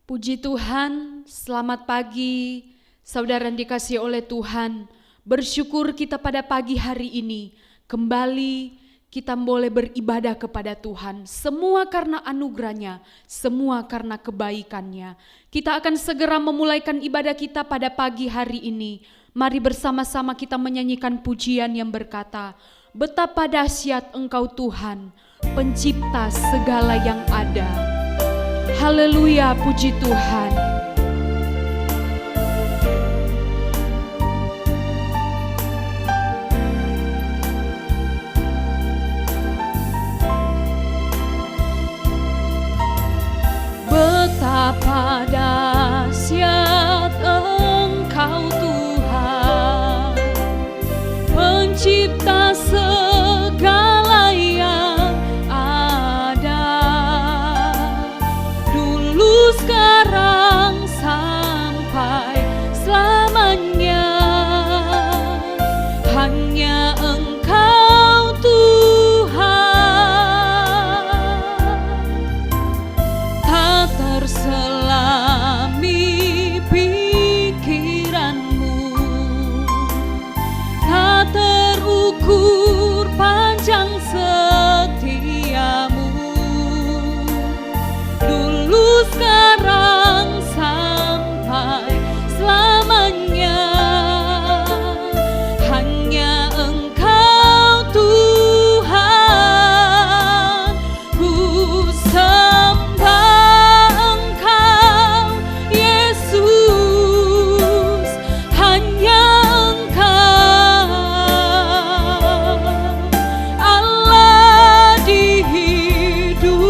Puji Tuhan, selamat pagi, saudara yang dikasihi oleh Tuhan. Bersyukur kita pada pagi hari ini, kembali kita boleh beribadah kepada Tuhan. Semua karena anugerahnya, semua karena kebaikannya. Kita akan segera memulaikan ibadah kita pada pagi hari ini. Mari bersama-sama kita menyanyikan pujian yang berkata, betapa dahsyat Engkau Tuhan, pencipta segala yang ada. Haleluya, puji Tuhan. Betapa dahsyat Engkau Tuhan, pencipta segala yang ada, dulu sekarang sampai selamanya. Hanya Engkau Tuhan, tak terselami pikiranmu, tak terukur panjang setiamu, dulu sekarang sampai selamanya. Hanya Engkau Tuhan, ku sembah Engkau Yesus, hanya Engkau Allah di hidupku,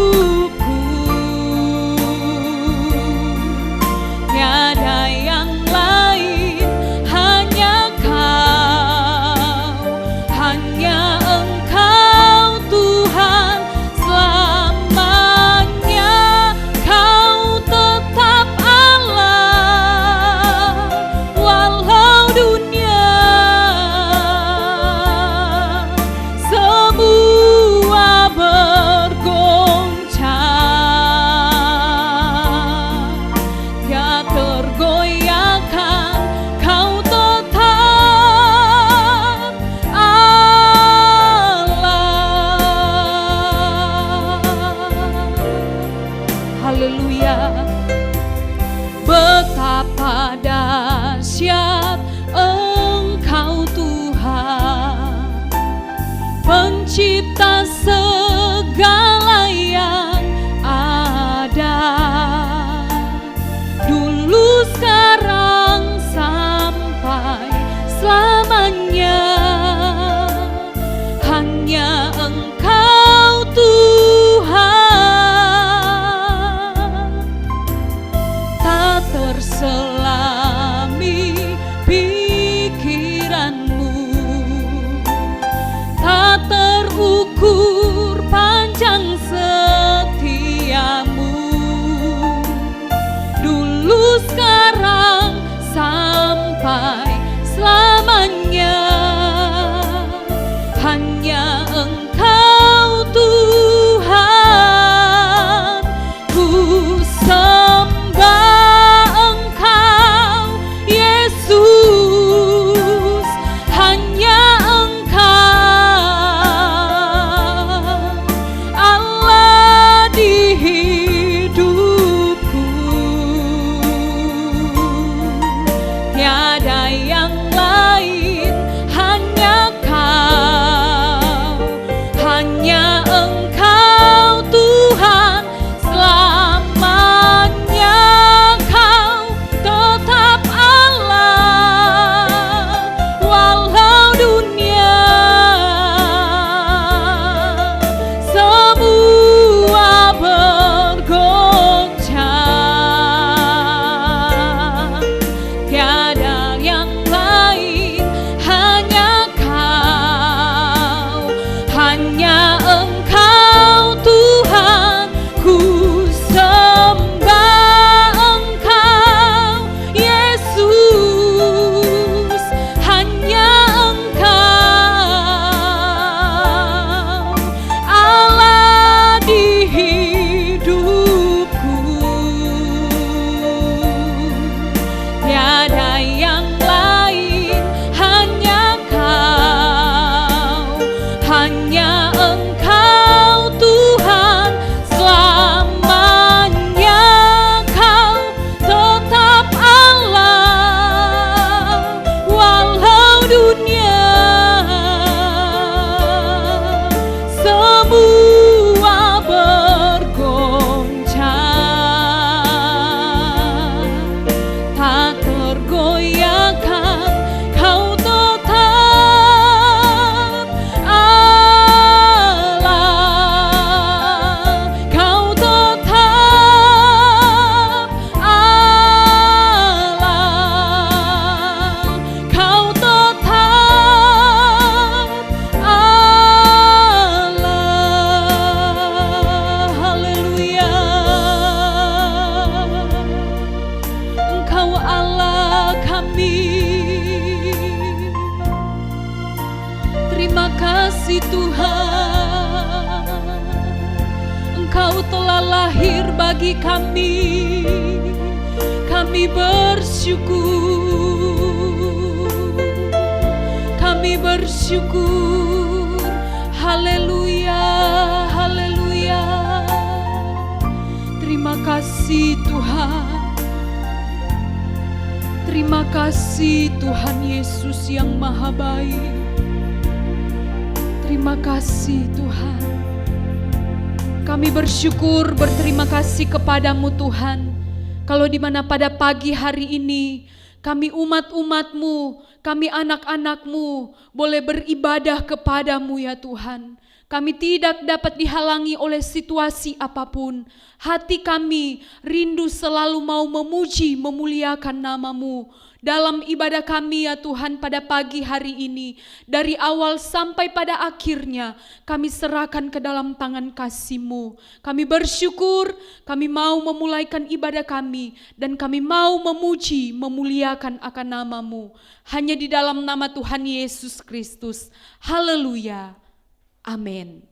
tiada yang lain, hanya Kau, hanya Engkau Tuhan selamanya. Kau tetap Allah walau dunia semua bergoncang, ya tergoyahkan, Kau tetap Allah. Haleluya. Betapa dahsyat Engkau Tuhan, pencipta segala yang ada, dulu sekarang sampai selamanya. Hanya Engkau Tuhan, tak terselami kasih Tuhan, Engkau telah lahir bagi kami. Kami bersyukur, kami bersyukur. Haleluya, haleluya. Terima kasih Tuhan. Terima kasih Tuhan Yesus yang maha baik. Terima kasih Tuhan. Kami bersyukur, berterima kasih kepadamu Tuhan. Kalau di mana pada pagi hari ini kami umat-umat-Mu, kami anak-anak-Mu boleh beribadah kepadamu ya Tuhan. Kami tidak dapat dihalangi oleh situasi apapun. Hati kami rindu selalu mau memuji, memuliakan nama-Mu. Dalam ibadah kami ya Tuhan pada pagi hari ini, dari awal sampai pada akhirnya, kami serahkan ke dalam tangan kasih-Mu. Kami bersyukur, kami mau memulaikan ibadah kami, dan kami mau memuji, memuliakan akan nama-Mu. Hanya di dalam nama Tuhan Yesus Kristus. Haleluya. Amin.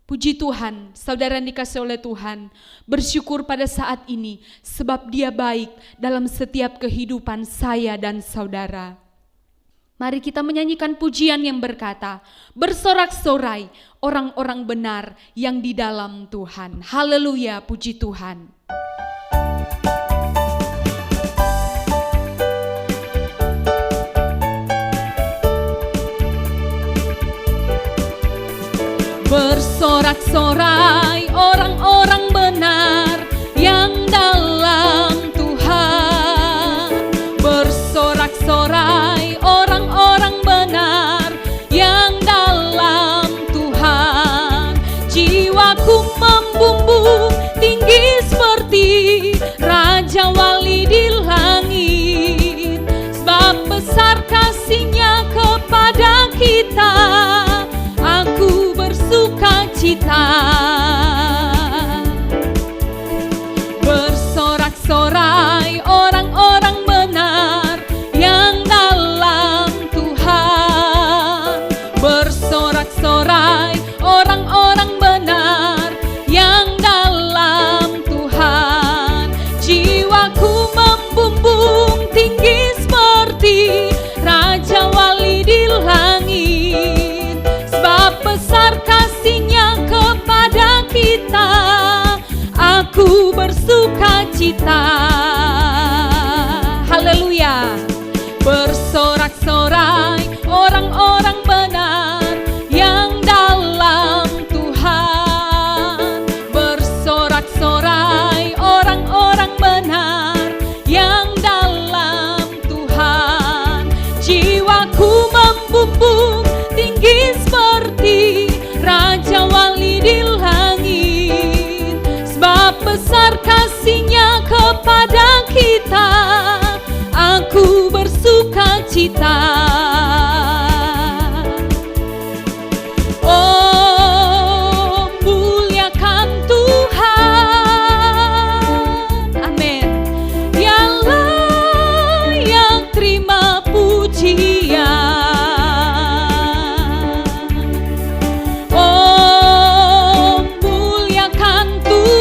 Puji Tuhan, saudara yang dikasihi oleh Tuhan, bersyukur pada saat ini sebab Dia baik dalam setiap kehidupan saya dan saudara. Mari kita menyanyikan pujian yang berkata, bersorak-sorai orang-orang benar yang di dalam Tuhan. Haleluya, puji Tuhan. Bersorak-sorai orang-orang benar yang dalam Tuhan. Bersorak-sorai orang-orang benar yang dalam Tuhan. Jiwaku membumbung tinggi seperti Raja Wali di langit. Sebab besar kasih-Nya kepada kita, aku bersukacita. Bersorak-sorai orang-orang benar yang dalam Tuhan. Bersorak-sorai orang-orang benar yang dalam Tuhan. Jiwaku membumbung tinggi seperti Raja Wali di langit. Sebab besar kasih-Nya kepada kita, aku bersukacita. Haleluya. Bersorak-sorai orang-orang benar yang dalam Tuhan. Bersorak-sorai orang-orang benar yang dalam Tuhan. Jiwaku membumbung tinggi seperti Raja Wali di langit. Sebab besar kasih-Nya kepada kita, aku bersukacita. Oh, muliakan Tuhan. Amin. Dialah yang terima pujian. Oh, muliakan Tuhan.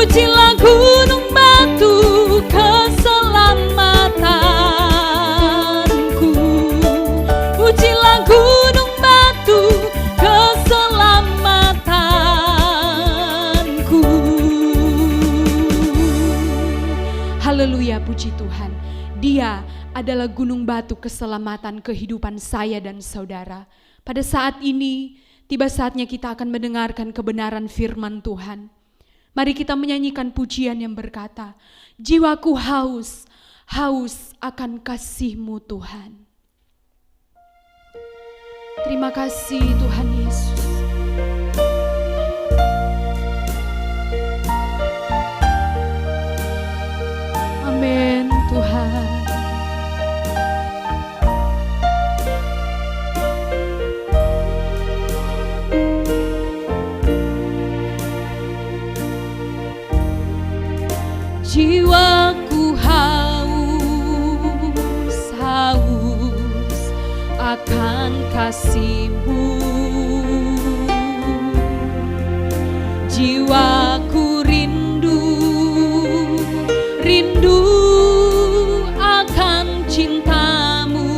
Pujilah gunung batu keselamatanku. Pujilah gunung batu keselamatanku. Haleluya, puji Tuhan. Dia adalah gunung batu keselamatan kehidupan saya dan saudara. Pada saat ini, tiba saatnya kita akan mendengarkan kebenaran firman Tuhan. Mari kita menyanyikan pujian yang berkata, jiwaku haus, haus akan kasih-Mu Tuhan. Terima kasih Tuhan Yesus. Amin Tuhan. Jiwaku haus, haus akan kasih-Mu. Jiwaku rindu, rindu akan cinta-Mu.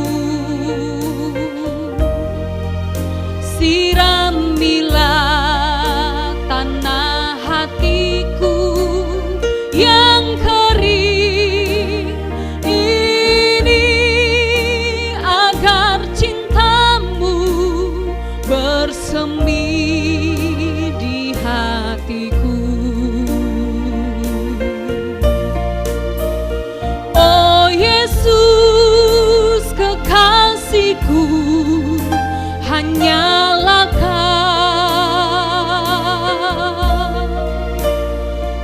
Siramilah tanah hatiku yang kering ini, agar cinta-Mu bersemi di hatiku. Oh Yesus kekasihku, hanyalah Kau.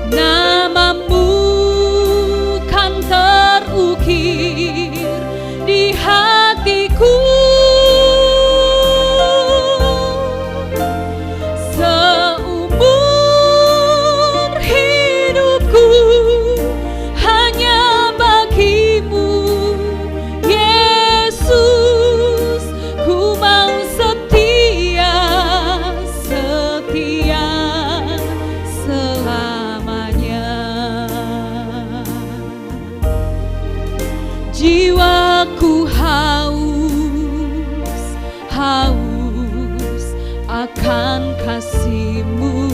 Nama-Mu kan terukir di hatiku. Seumur hidupku hanya bagi-Mu, Yesus. Ku mau setia, setia selamanya. Jiwaku haus, haus akan kasih-Mu.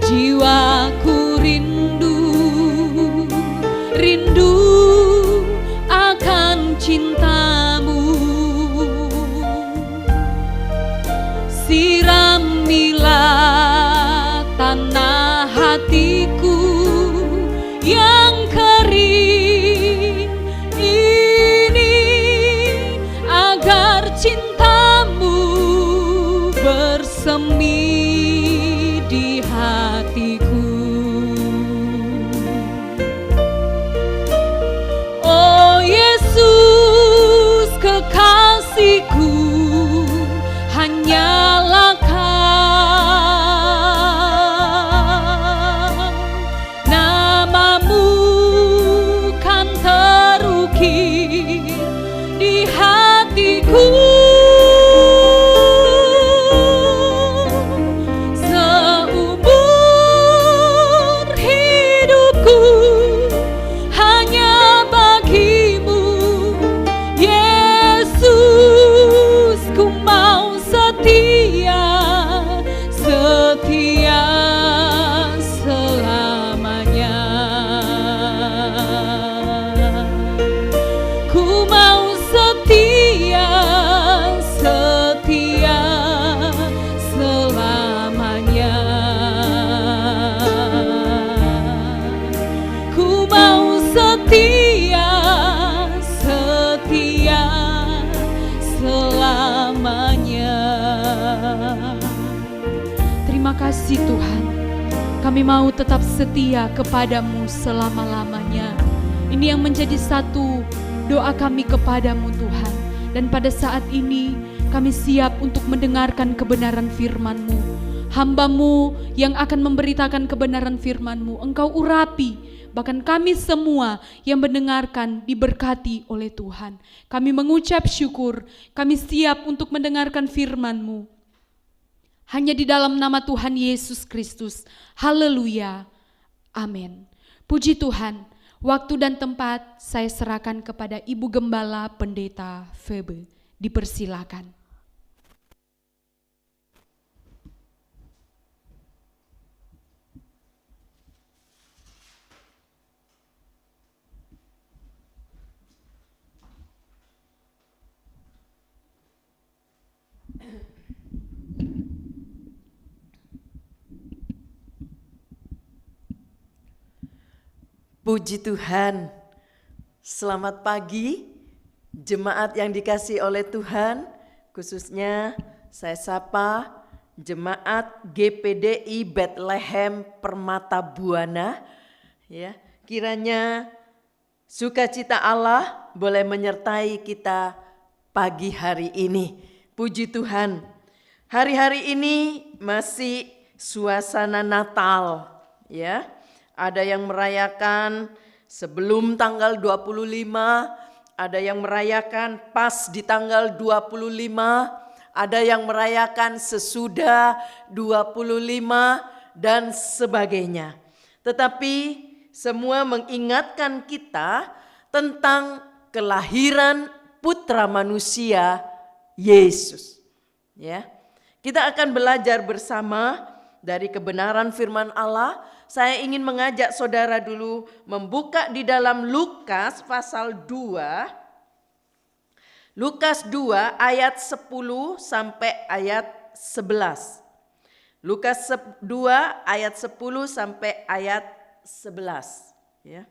Jiwaku rindu, rindu akan cinta-Mu. Siramilah tanah hatiku yang kering ini, agar cinta-Mu bersemi di hatiku. Oh Yesus kekasihku, hanyalah Kau. Nama-Mu kan terukir di hatiku. Seumur hidupku hanya bagi-Mu, Yesus. Ku mau setia, setia selamanya. Ku mau setia, setia selamanya. Ku mau setia, setia selamanya. Terima kasih Tuhan. Kami mau tetap setia kepada-Mu selama-lamanya. Ini yang menjadi satu doa kami kepada-Mu Tuhan. Dan pada saat ini kami siap untuk mendengarkan kebenaran firman-Mu. Hamba-Mu yang akan memberitakan kebenaran firman-Mu, Engkau urapi. Bahkan kami semua yang mendengarkan diberkati oleh Tuhan. Kami mengucap syukur, kami siap untuk mendengarkan firman-Mu. hanya di dalam nama Tuhan Yesus Kristus. Haleluya. Amin. Puji Tuhan. Waktu dan tempat saya serahkan kepada Ibu Gembala Pendeta Febe. Dipersilakan. Puji Tuhan, selamat pagi jemaat yang dikasihi oleh Tuhan, khususnya saya sapa jemaat GPDI Bethlehem Permata Buana. Ya, kiranya sukacita Allah boleh menyertai kita pagi hari ini. Puji Tuhan, hari-hari ini masih suasana Natal, ya. Ada yang merayakan sebelum tanggal 25, ada yang merayakan pas di tanggal 25, ada yang merayakan sesudah 25 dan sebagainya. Tetapi semua mengingatkan kita tentang kelahiran putra manusia Yesus. Ya. Kita akan belajar bersama dari kebenaran firman Allah. Saya ingin mengajak saudara dulu membuka di dalam Lukas pasal 2. Lukas 2 ayat 10 sampai ayat 11. Lukas 2 ayat 10 sampai ayat 11. Ya.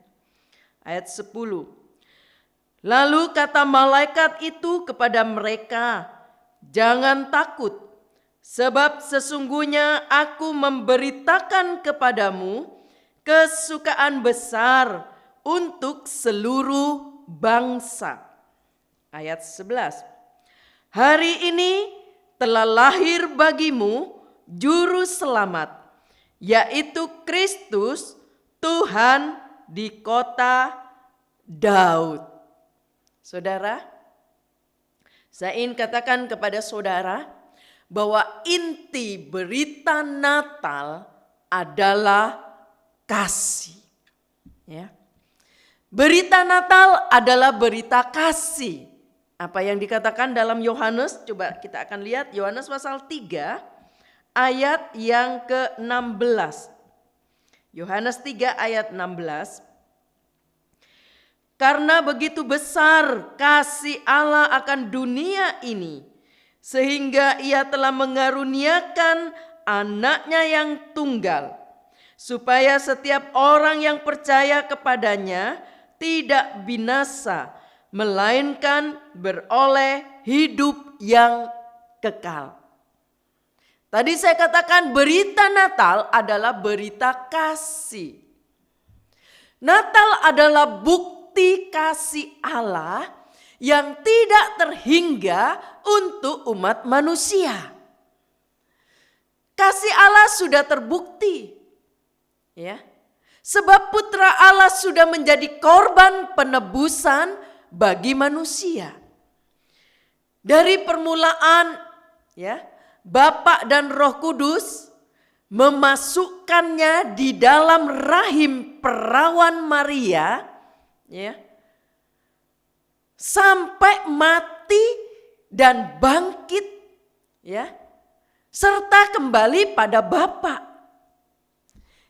Ayat 10. Lalu kata malaikat itu kepada mereka, "Jangan takut. Sebab sesungguhnya aku memberitakan kepadamu kesukaan besar untuk seluruh bangsa." Ayat 11. Hari ini telah lahir bagimu juru selamat, yaitu Kristus Tuhan di kota Daud. Saudara, saya ingin katakan kepada saudara, bahwa inti berita Natal adalah kasih. Ya. Berita Natal adalah berita kasih. Apa yang dikatakan dalam Yohanes, coba kita akan lihat Yohanes pasal 3 ayat yang ke-16. Yohanes 3 ayat 16. Karena begitu besar kasih Allah akan dunia ini, sehingga ia telah mengaruniakan anaknya yang tunggal, supaya setiap orang yang percaya kepadanya tidak binasa, melainkan beroleh hidup yang kekal. Tadi saya katakan berita Natal adalah berita kasih. Natal adalah bukti kasih Allah yang tidak terhingga untuk umat manusia. Kasih Allah sudah terbukti. Ya. Sebab putra Allah sudah menjadi korban penebusan bagi manusia. Dari permulaan, ya, Bapa dan Roh Kudus memasukkannya di dalam rahim perawan Maria, ya, sampai mati dan bangkit, ya, serta kembali pada Bapa.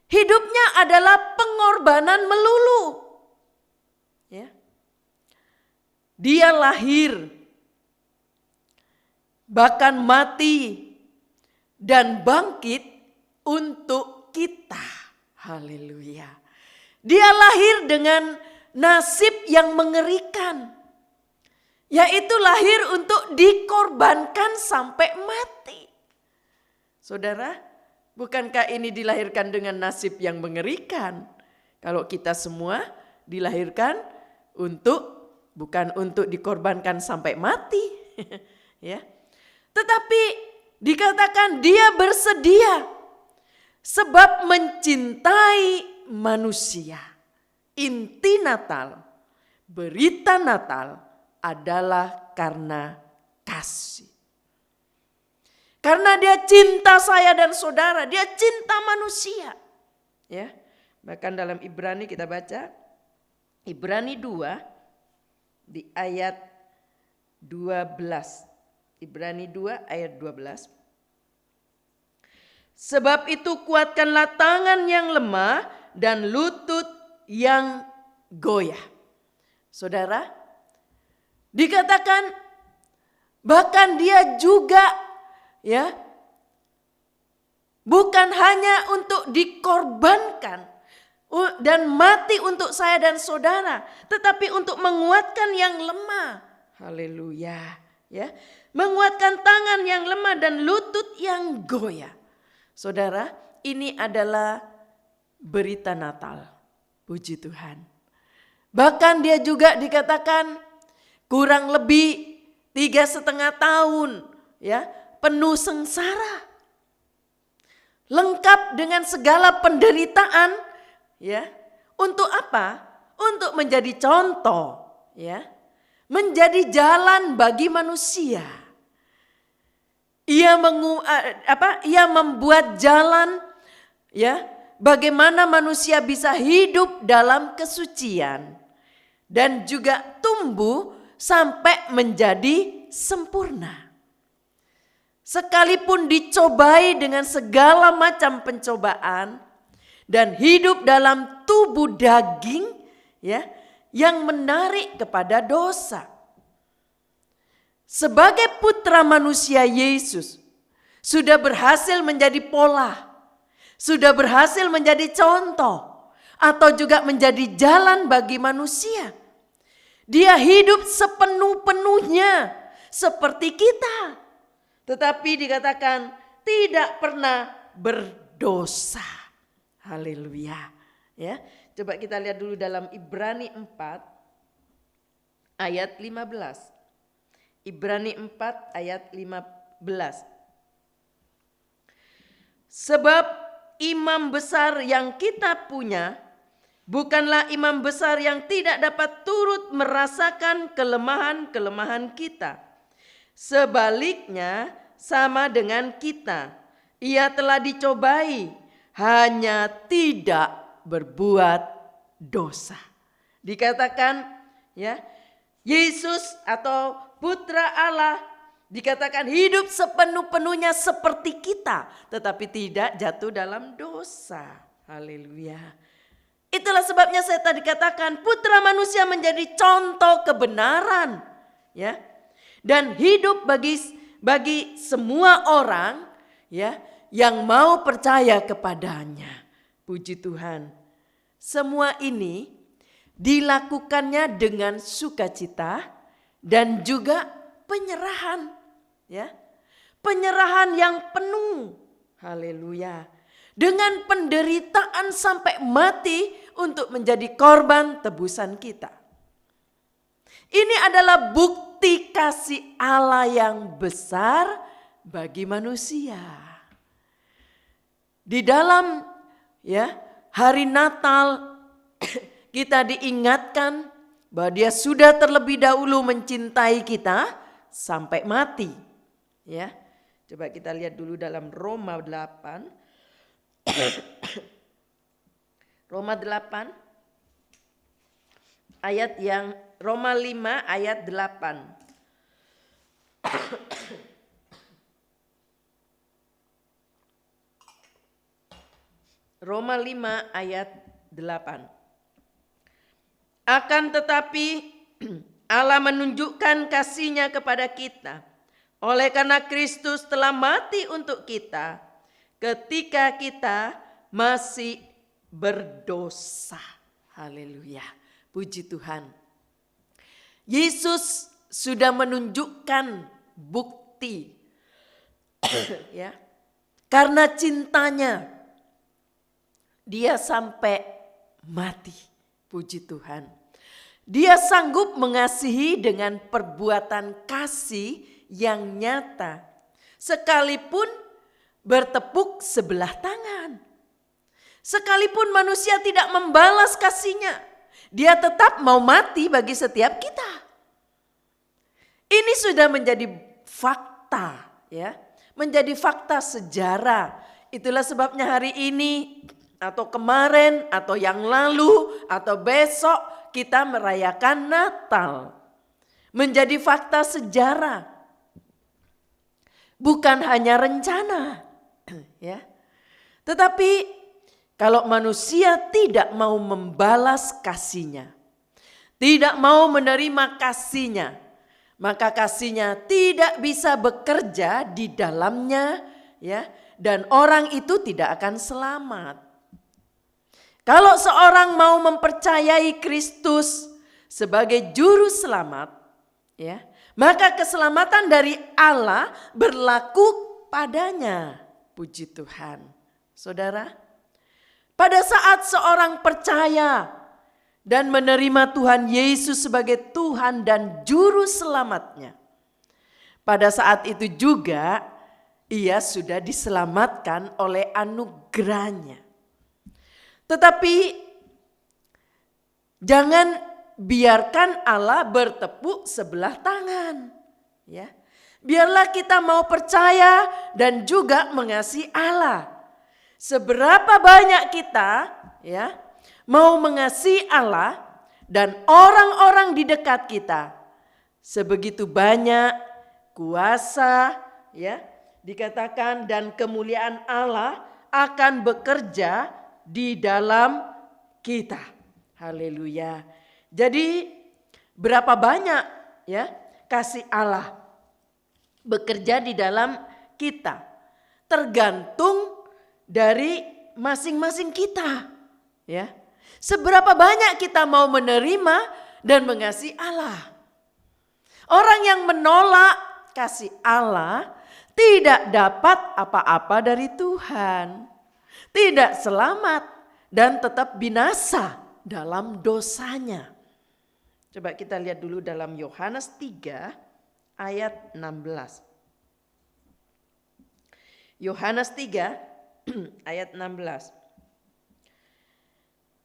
Hidupnya adalah pengorbanan melulu. Ya. Dia lahir, bahkan mati dan bangkit untuk kita. Haleluya. Dia lahir dengan nasib yang mengerikan, yaitu lahir untuk dikorbankan sampai mati. Saudara, bukankah ini dilahirkan dengan nasib yang mengerikan? Kalau kita semua dilahirkan bukan untuk dikorbankan sampai mati. Ya. Tetapi dikatakan dia bersedia sebab mencintai manusia. Inti Natal, berita Natal adalah karena kasih. Karena dia cinta saya dan saudara, dia cinta manusia. Ya. Bahkan dalam Ibrani kita baca, Ibrani 2 di ayat 12. Ibrani 2 ayat 12. Sebab itu kuatkanlah tangan yang lemah dan lutut yang goyah. Saudara, dikatakan bahkan dia juga ya bukan hanya untuk dikorbankan dan mati untuk saya dan saudara, tetapi untuk menguatkan yang lemah. Haleluya, ya. Menguatkan tangan yang lemah dan lutut yang goyah. Saudara, ini adalah berita Natal. Puji Tuhan. Bahkan dia juga dikatakan kurang lebih 3,5 tahun ya, penuh sengsara. Lengkap dengan segala penderitaan ya. Untuk apa? Untuk menjadi contoh ya. Menjadi jalan bagi manusia. Ia membuat jalan ya, bagaimana manusia bisa hidup dalam kesucian dan juga tumbuh sampai menjadi sempurna. Sekalipun dicobai dengan segala macam pencobaan dan hidup dalam tubuh daging ya, yang menarik kepada dosa. Sebagai putra manusia Yesus sudah berhasil menjadi pola, sudah berhasil menjadi contoh atau juga menjadi jalan bagi manusia. Dia hidup sepenuh-penuhnya seperti kita, tetapi dikatakan tidak pernah berdosa. Haleluya. Ya, coba kita lihat dulu dalam Ibrani 4 ayat 15. Ibrani 4 ayat 15. Sebab imam besar yang kita punya bukanlah imam besar yang tidak dapat turut merasakan kelemahan-kelemahan kita. Sebaliknya sama dengan kita, ia telah dicobai, hanya tidak berbuat dosa. Dikatakan ya, Yesus atau Putra Allah dikatakan hidup sepenuh-penuhnya seperti kita, tetapi tidak jatuh dalam dosa. Haleluya. Itulah sebabnya saya tadi katakan putra manusia menjadi contoh kebenaran, ya, dan hidup bagi semua orang, ya, yang mau percaya kepadanya. Puji Tuhan. Semua ini dilakukannya dengan sukacita dan juga penyerahan, ya. Penyerahan yang penuh. Haleluya. Dengan penderitaan sampai mati untuk menjadi korban tebusan kita. Ini adalah bukti kasih Allah yang besar bagi manusia. Di dalam ya hari Natal kita diingatkan bahwa dia sudah terlebih dahulu mencintai kita sampai mati. Ya, coba kita lihat dulu dalam Roma 8. Roma 8 ayat yang Roma 5 ayat 8. Roma 5 ayat 8. Akan tetapi Allah menunjukkan kasih-Nya kepada kita oleh karena Kristus telah mati untuk kita ketika kita masih berdosa. Haleluya. Puji Tuhan. Yesus sudah menunjukkan bukti ya. Karena cintanya dia sampai mati. Puji Tuhan. Dia sanggup mengasihi dengan perbuatan kasih yang nyata. Sekalipun bertepuk sebelah tangan. Sekalipun manusia tidak membalas kasihnya, dia tetap mau mati bagi setiap kita. Ini sudah menjadi fakta ya. menjadi fakta sejarah. Itulah sebabnya hari ini atau kemarin atau yang lalu atau besok kita merayakan Natal. Menjadi fakta sejarah. Bukan hanya rencana. Ya. Tetapi kalau manusia tidak mau membalas kasihnya, tidak mau menerima kasihnya, maka kasihnya tidak bisa bekerja di dalamnya, ya, dan orang itu tidak akan selamat. Kalau seorang mau mempercayai Kristus sebagai juru selamat, ya, maka keselamatan dari Allah berlaku padanya. Puji Tuhan. Saudara, pada saat seorang percaya dan menerima Tuhan Yesus sebagai Tuhan dan juru selamatnya, pada saat itu juga ia sudah diselamatkan oleh anugerahnya. Tetapi jangan biarkan Allah bertepuk sebelah tangan. Ya. Biarlah kita mau percaya dan juga mengasihi Allah. Seberapa banyak kita, ya, mau mengasihi Allah dan orang-orang di dekat kita, sebegitu banyak kuasa, ya, dikatakan, dan kemuliaan Allah akan bekerja di dalam kita. Haleluya. Jadi berapa banyak, ya, kasih Allah bekerja di dalam kita tergantung dari masing-masing kita, ya. Seberapa banyak kita mau menerima dan mengasihi Allah. Orang yang menolak kasih Allah tidak dapat apa-apa dari Tuhan, tidak selamat dan tetap binasa dalam dosanya. Coba kita lihat dulu dalam Yohanes 3 ayat 16. Yohanes 3 ayat 16.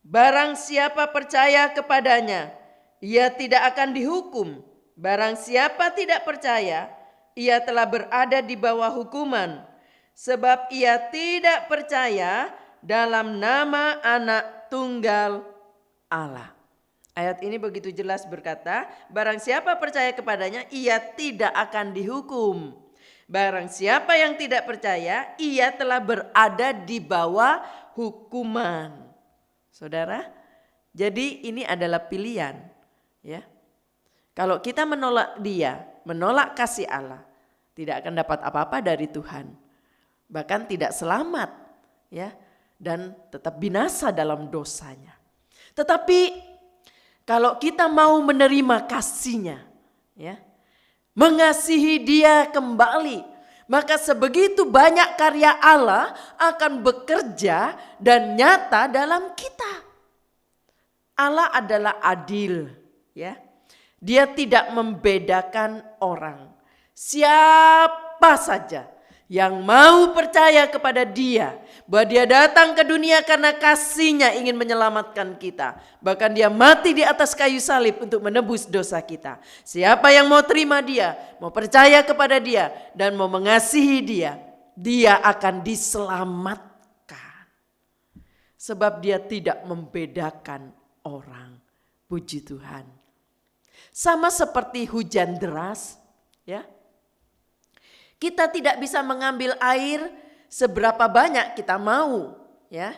Barang siapa percaya kepadanya, ia tidak akan dihukum. Barang siapa tidak percaya, ia telah berada di bawah hukuman, sebab ia tidak percaya dalam nama Anak Tunggal Allah. Ayat ini begitu jelas berkata, barang siapa percaya kepadanya, ia tidak akan dihukum. Barang siapa yang tidak percaya, ia telah berada di bawah hukuman. Saudara, jadi ini adalah pilihan, ya. Kalau kita menolak dia, menolak kasih Allah, tidak akan dapat apa-apa dari Tuhan. Bahkan tidak selamat, ya, dan tetap binasa dalam dosanya. Tetapi kalau kita mau menerima kasih-Nya, ya, mengasihi dia kembali, maka sebegitu banyak karya Allah akan bekerja dan nyata dalam kita. Allah adalah adil, ya. Dia tidak membedakan orang. Siapa saja yang mau percaya kepada dia, bahwa dia datang ke dunia karena kasih-Nya ingin menyelamatkan kita. Bahkan dia mati di atas kayu salib untuk menebus dosa kita. Siapa yang mau terima dia, mau percaya kepada dia, dan mau mengasihi dia, dia akan diselamatkan. Sebab dia tidak membedakan orang. Puji Tuhan. Sama seperti hujan deras, ya. Kita tidak bisa mengambil air seberapa banyak kita mau, ya.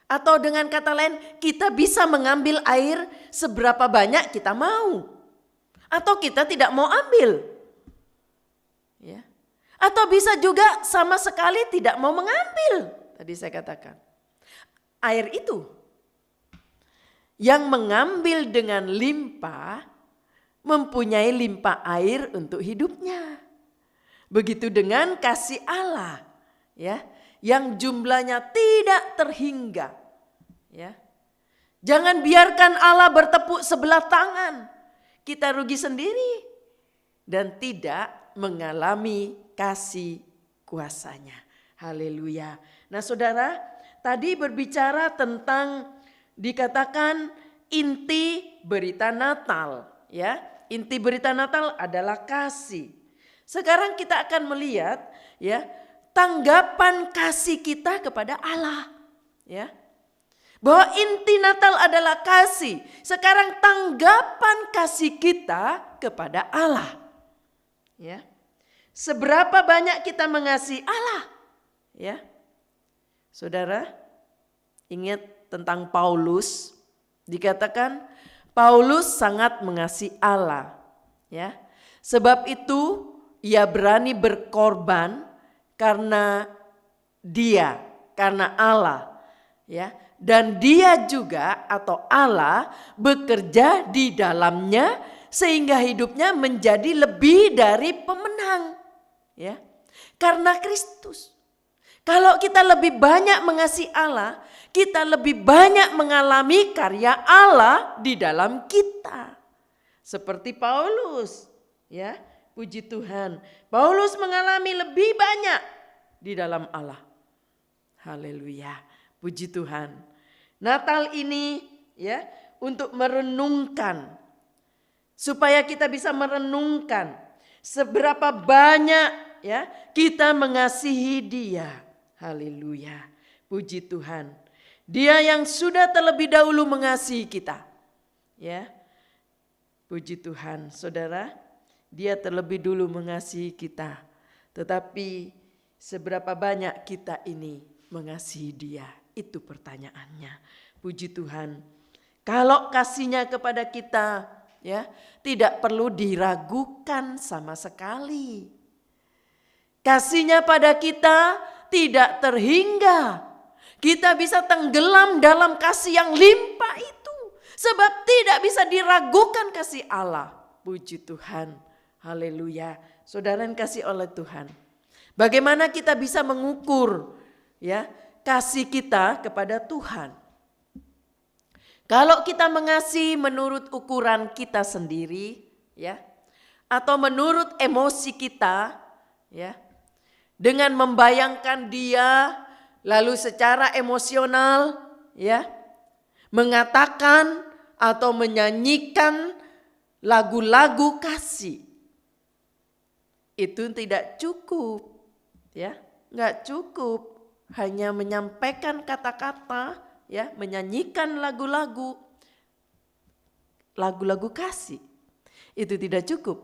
Atau dengan kata lain, kita bisa mengambil air seberapa banyak kita mau. Atau kita tidak mau ambil. Ya. Atau bisa juga sama sekali tidak mau mengambil. Tadi saya katakan. Air itu yang mengambil dengan limpah mempunyai limpah air untuk hidupnya. Begitu dengan kasih Allah, ya, yang jumlahnya tidak terhingga, ya. Jangan biarkan Allah bertepuk sebelah tangan. Kita rugi sendiri dan tidak mengalami kasih kuasa-Nya. Haleluya. Nah, Saudara, tadi berbicara tentang dikatakan inti berita Natal, ya. Inti berita Natal adalah kasih. Sekarang kita akan melihat ya, tanggapan kasih kita kepada Allah, ya. Bahwa inti Natal adalah kasih. Sekarang tanggapan kasih kita kepada Allah. Ya. Seberapa banyak kita mengasihi Allah? Ya. Saudara, ingat tentang Paulus, dikatakan Paulus sangat mengasihi Allah, ya. Sebab itu ia berani berkorban karena Allah, ya. Dan dia juga atau Allah bekerja di dalamnya sehingga hidupnya menjadi lebih dari pemenang, ya. Karena Kristus. Kalau kita lebih banyak mengasihi Allah, kita lebih banyak mengalami karya Allah di dalam kita. Seperti Paulus, ya. Puji Tuhan. Paulus mengalami lebih banyak di dalam Allah. Haleluya. Puji Tuhan. Natal ini, ya, untuk merenungkan, supaya kita bisa merenungkan seberapa banyak, ya, kita mengasihi Dia. Haleluya. Puji Tuhan. Dia yang sudah terlebih dahulu mengasihi kita. Ya. Puji Tuhan, Saudara. Dia terlebih dulu mengasihi kita. Tetapi seberapa banyak kita ini mengasihi Dia? Itu pertanyaannya. Puji Tuhan. Kalau kasihnya kepada kita, ya, tidak perlu diragukan sama sekali. Kasihnya pada kita tidak terhingga. Kita bisa tenggelam dalam kasih yang limpah itu. Sebab tidak bisa diragukan kasih Allah. Puji Tuhan. Haleluya. Saudara yang kasih oleh Tuhan. Bagaimana kita bisa mengukur, ya, kasih kita kepada Tuhan? Kalau kita mengasihi menurut ukuran kita sendiri, ya, atau menurut emosi kita, ya, dengan membayangkan Dia, lalu secara emosional, ya, mengatakan atau menyanyikan lagu-lagu kasih, itu tidak cukup, ya, nggak cukup. Hanya menyampaikan kata-kata, ya, menyanyikan lagu-lagu kasih. Itu tidak cukup.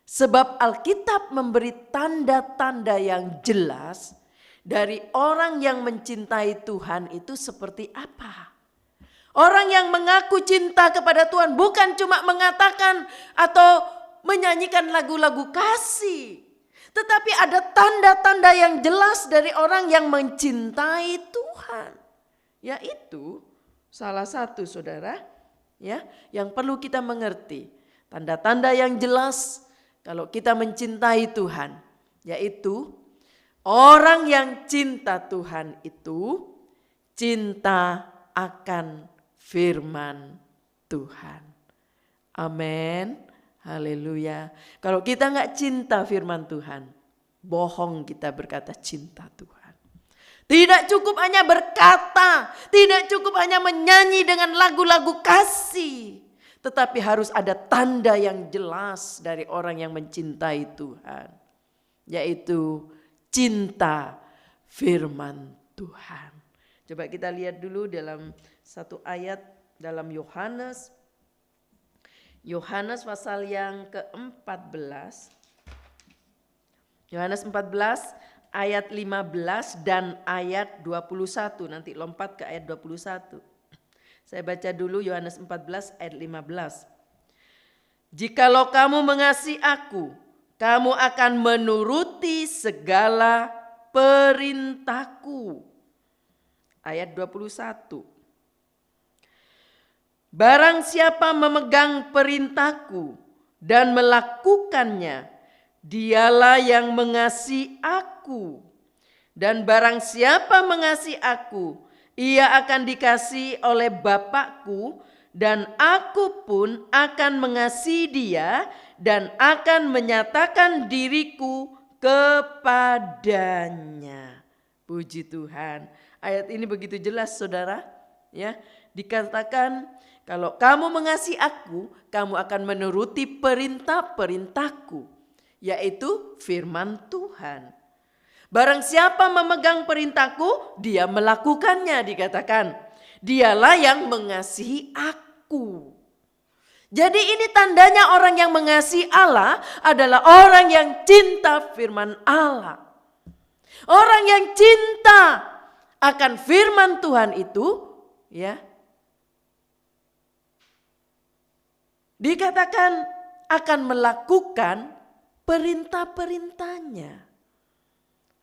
Sebab Alkitab memberi tanda-tanda yang jelas dari orang yang mencintai Tuhan itu seperti apa. Orang yang mengaku cinta kepada Tuhan bukan cuma mengatakan atau menyanyikan lagu-lagu kasih. Tetapi ada tanda-tanda yang jelas dari orang yang mencintai Tuhan. Yaitu salah satu, Saudara, ya, yang perlu kita mengerti. Tanda-tanda yang jelas kalau kita mencintai Tuhan. Yaitu orang yang cinta Tuhan itu cinta akan firman Tuhan. Amin. Haleluya. Kalau kita nggak cinta firman Tuhan, bohong kita berkata cinta Tuhan. Tidak cukup hanya berkata, tidak cukup hanya menyanyi dengan lagu-lagu kasih, tetapi harus ada tanda yang jelas dari orang yang mencintai Tuhan, yaitu cinta firman Tuhan. Coba kita lihat dulu dalam satu ayat dalam Yohanes pasal yang ke-14. Yohanes 14 ayat 15 dan ayat 21. Nanti lompat ke ayat 21. Saya baca dulu Yohanes 14 ayat 15. Jikalau kamu mengasihi aku, kamu akan menuruti segala perintahku. Ayat 21. Barang siapa memegang perintahku dan melakukannya, dialah yang mengasihi aku. Dan barang siapa mengasihi aku, ia akan dikasihi oleh Bapakku, dan aku pun akan mengasihi dia dan akan menyatakan diriku kepadanya. Puji Tuhan. Ayat ini begitu jelas, Saudara, ya. Dikatakan, kalau kamu mengasihi aku, kamu akan menuruti perintah-perintahku, yaitu firman Tuhan. Barang siapa memegang perintahku, dia melakukannya, dikatakan. Dialah yang mengasihi aku. Jadi ini tandanya orang yang mengasihi Allah adalah orang yang cinta firman Allah. Orang yang cinta akan firman Tuhan itu, ya, dikatakan akan melakukan perintah-perintahnya.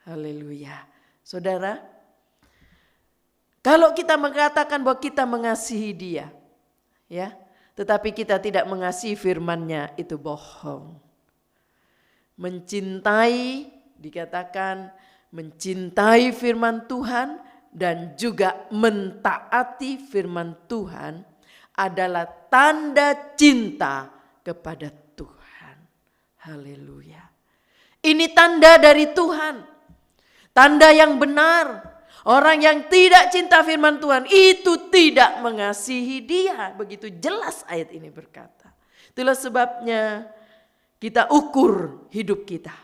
Haleluya. Saudara, kalau kita mengatakan bahwa kita mengasihi Dia, ya, tetapi kita tidak mengasihi firman-Nya, itu bohong. Mencintai, dikatakan mencintai firman Tuhan dan juga mentaati firman Tuhan adalah tanda cinta kepada Tuhan. Haleluya. Ini tanda dari Tuhan. Tanda yang benar. Orang yang tidak cinta firman Tuhan itu tidak mengasihi Dia. Begitu jelas ayat ini berkata. Itulah sebabnya kita ukur hidup kita.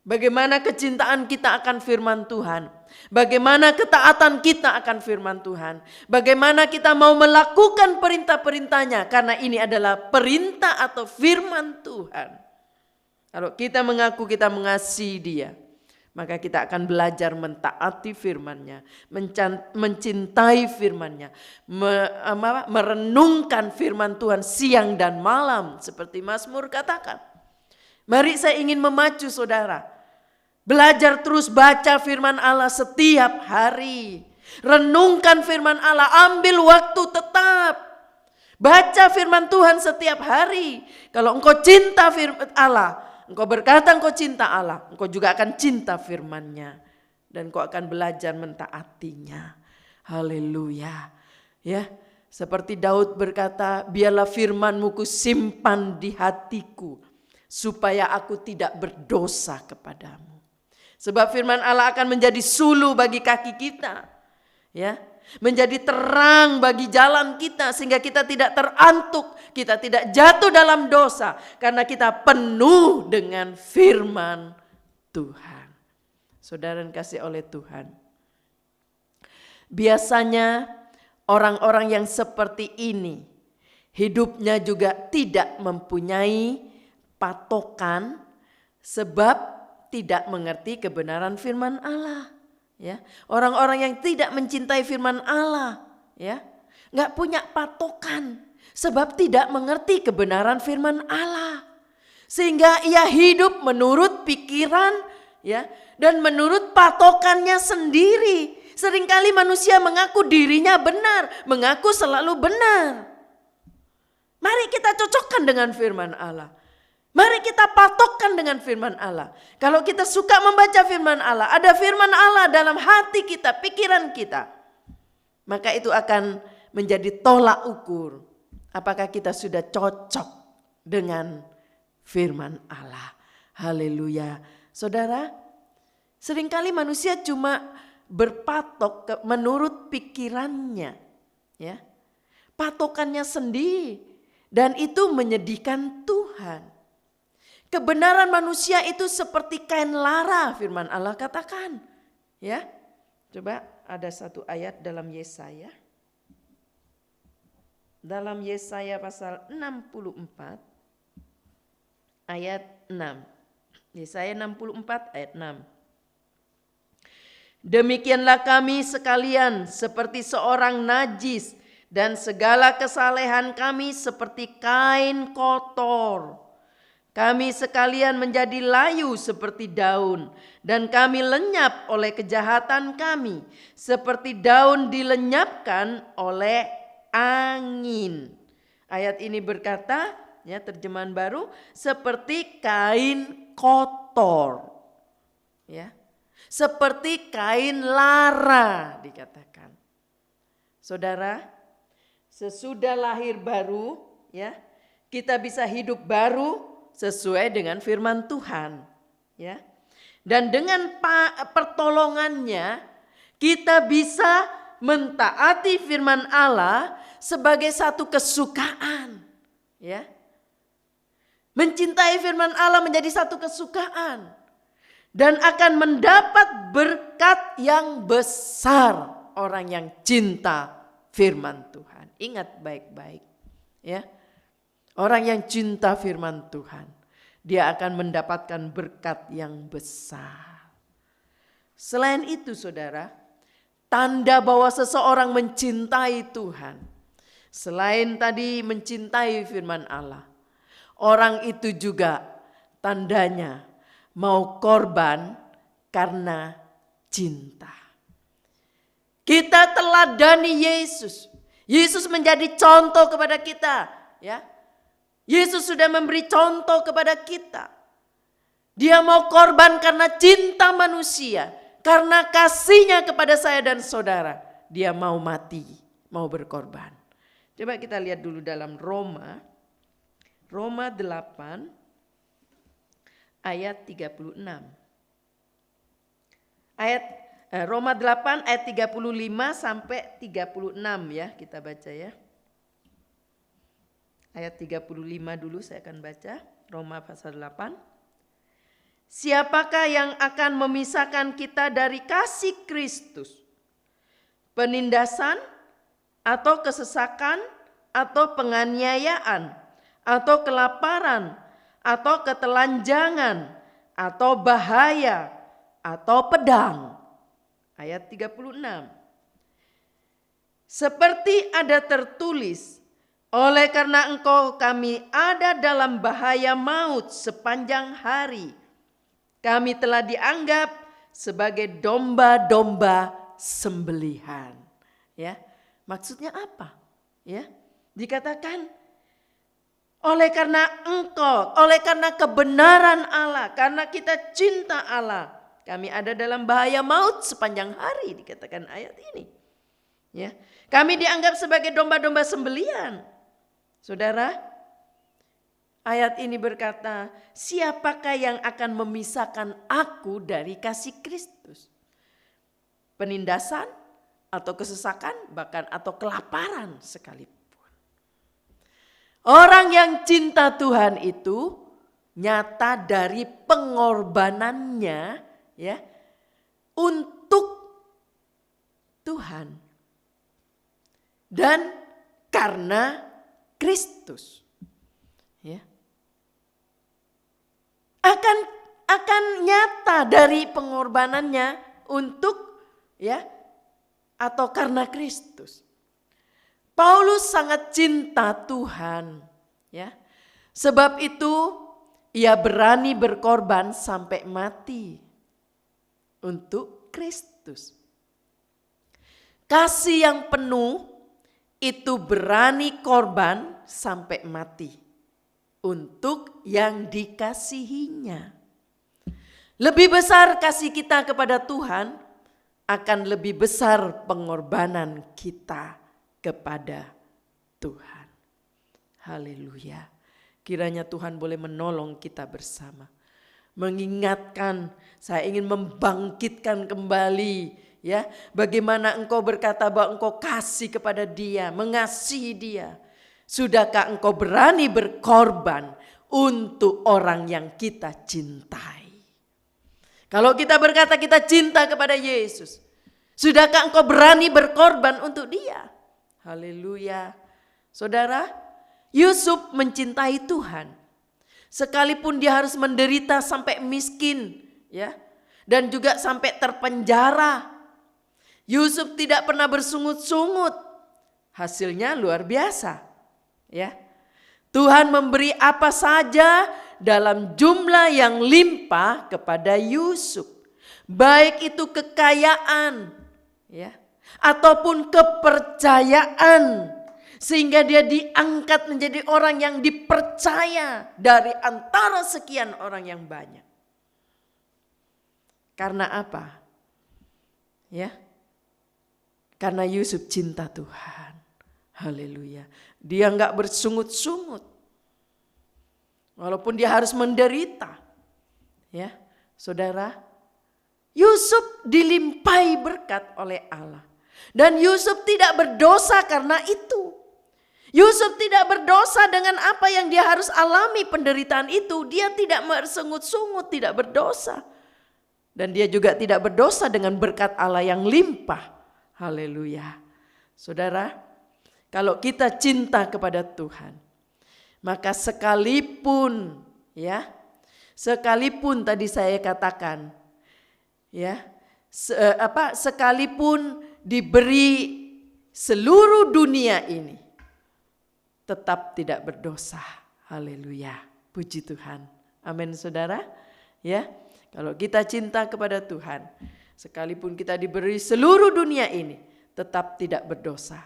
Bagaimana kecintaan kita akan firman Tuhan. Bagaimana ketaatan kita akan firman Tuhan. Bagaimana kita mau melakukan perintah-perintahnya. Karena ini adalah perintah atau firman Tuhan. Kalau kita mengaku kita mengasihi Dia, maka kita akan belajar mentaati firman-Nya, mencintai firman-Nya, merenungkan firman Tuhan siang dan malam seperti Mazmur katakan. Mari saya ingin memacu saudara, belajar terus baca firman Allah setiap hari. Renungkan firman Allah, ambil waktu tetap. Baca firman Tuhan setiap hari. Kalau engkau cinta firman Allah, engkau berkata engkau cinta Allah, engkau juga akan cinta firman-Nya. Dan engkau akan belajar mentaatinya. Haleluya. Ya, seperti Daud berkata, biarlah firman-Mu kusimpan di hatiku, supaya aku tidak berdosa kepadamu. Sebab firman Allah akan menjadi sulu bagi kaki kita. Ya, menjadi terang bagi jalan kita sehingga kita tidak terantuk, kita tidak jatuh dalam dosa karena kita penuh dengan firman Tuhan. Saudara yang kasih oleh Tuhan. Biasanya orang-orang yang seperti ini hidupnya juga tidak mempunyai patokan sebab tidak mengerti kebenaran firman Allah. Ya, orang-orang yang tidak mencintai firman Allah, ya, nggak punya patokan sebab tidak mengerti kebenaran firman Allah, sehingga ia hidup menurut pikiran, ya, dan menurut patokannya sendiri. Seringkali manusia mengaku dirinya benar, mengaku selalu benar. Mari kita cocokkan dengan firman Allah. Mari kita patokkan dengan firman Allah. Kalau kita suka membaca firman Allah, ada firman Allah dalam hati kita, pikiran kita, maka itu akan menjadi tolak ukur apakah kita sudah cocok dengan firman Allah. Haleluya. Saudara, seringkali manusia cuma berpatok menurut pikirannya, ya, patokannya sendiri, dan itu menyedihkan Tuhan. Kebenaran manusia itu seperti kain lara, firman Allah katakan. Ya, coba ada satu ayat dalam Yesaya. Dalam Yesaya pasal 64 ayat 6. Yesaya 64 ayat 6. Demikianlah kami sekalian seperti seorang najis, dan segala kesalehan kami seperti kain kotor. Kami sekalian menjadi layu seperti daun, dan kami lenyap oleh kejahatan kami, seperti daun dilenyapkan oleh angin. Ayat ini berkata, ya, terjemahan baru, seperti kain kotor, ya, seperti kain lara dikatakan. Saudara, sesudah lahir baru, ya, kita bisa hidup baru sesuai dengan firman Tuhan, ya. Dan dengan pertolongannya kita bisa mentaati firman Allah sebagai satu kesukaan, ya. Mencintai firman Allah menjadi satu kesukaan. dan akan mendapat berkat yang besar. Orang yang cinta firman Tuhan. Ingat baik-baik, ya. Orang yang cinta firman Tuhan, dia akan mendapatkan berkat yang besar. Selain itu, saudara, tanda bahwa seseorang mencintai Tuhan, selain tadi mencintai firman Allah, orang itu juga tandanya mau korban karena cinta. Kita teladani Yesus. Yesus menjadi contoh kepada kita, ya. Yesus sudah memberi contoh kepada kita. Dia mau korban karena cinta manusia, karena kasihnya kepada saya dan saudara. Dia mau mati, mau berkorban. Coba kita lihat dulu dalam Roma 8 ayat 36. Roma 8 ayat 35 sampai 36 ya, kita baca ya. Ayat 35 dulu saya akan baca, Roma pasal 8. Siapakah yang akan memisahkan kita dari kasih Kristus? Penindasan atau kesesakan atau penganiayaan atau kelaparan atau ketelanjangan atau bahaya atau pedang. Ayat 36. Seperti ada tertulis, oleh karena engkau kami ada dalam bahaya maut sepanjang hari. Kami telah dianggap sebagai domba-domba sembelihan. Ya, maksudnya apa? Ya, dikatakan oleh karena engkau, oleh karena kebenaran Allah, karena kita cinta Allah, kami ada dalam bahaya maut sepanjang hari, dikatakan ayat ini. Ya, kami dianggap sebagai domba-domba sembelihan. Saudara, ayat ini berkata, siapakah yang akan memisahkan aku dari kasih Kristus? Penindasan atau kesesakan, bahkan atau kelaparan sekalipun. Orang yang cinta Tuhan itu nyata dari pengorbanannya, ya, untuk Tuhan dan karena Kristus, ya, akan nyata dari pengorbanannya untuk, ya, atau karena Kristus. Paulus sangat cinta Tuhan, ya, sebab itu ia berani berkorban sampai mati untuk Kristus. Kasih yang penuh itu berani korban sampai mati untuk yang dikasihinya. Lebih besar kasih kita kepada Tuhan, akan lebih besar pengorbanan kita kepada Tuhan. Haleluya. Kiranya Tuhan boleh menolong kita bersama. Mengingatkan, saya ingin membangkitkan kembali, ya, bagaimana engkau berkata bahwa engkau kasih kepada dia, mengasihi dia. Sudahkah engkau berani berkorban untuk orang yang kita cintai? Kalau kita berkata kita cinta kepada Yesus, sudahkah engkau berani berkorban untuk dia? Haleluya. Saudara, Yusuf mencintai Tuhan. Sekalipun dia harus menderita sampai miskin, ya, dan juga sampai terpenjara, Yusuf tidak pernah bersungut-sungut. Hasilnya luar biasa, ya. Tuhan memberi apa saja dalam jumlah yang limpah kepada Yusuf, baik itu kekayaan, ya, ataupun kepercayaan, sehingga dia diangkat menjadi orang yang dipercaya dari antara sekian orang yang banyak. Karena apa? Ya, karena Yusuf cinta Tuhan. Haleluya. Dia enggak bersungut-sungut. Walaupun dia harus menderita. Ya, saudara, Yusuf dilimpahi berkat oleh Allah. Dan Yusuf tidak berdosa karena itu. Yusuf tidak berdosa dengan apa yang dia harus alami penderitaan itu. Dia tidak bersungut-sungut, tidak berdosa. Dan dia juga tidak berdosa dengan berkat Allah yang limpah. Haleluya. Saudara, kalau kita cinta kepada Tuhan, maka sekalipun tadi saya katakan, sekalipun diberi seluruh dunia ini, tetap tidak berdosa. Haleluya. Puji Tuhan. Amin, saudara. Ya, kalau kita cinta kepada Tuhan, sekalipun kita diberi seluruh dunia ini, tetap tidak berdosa.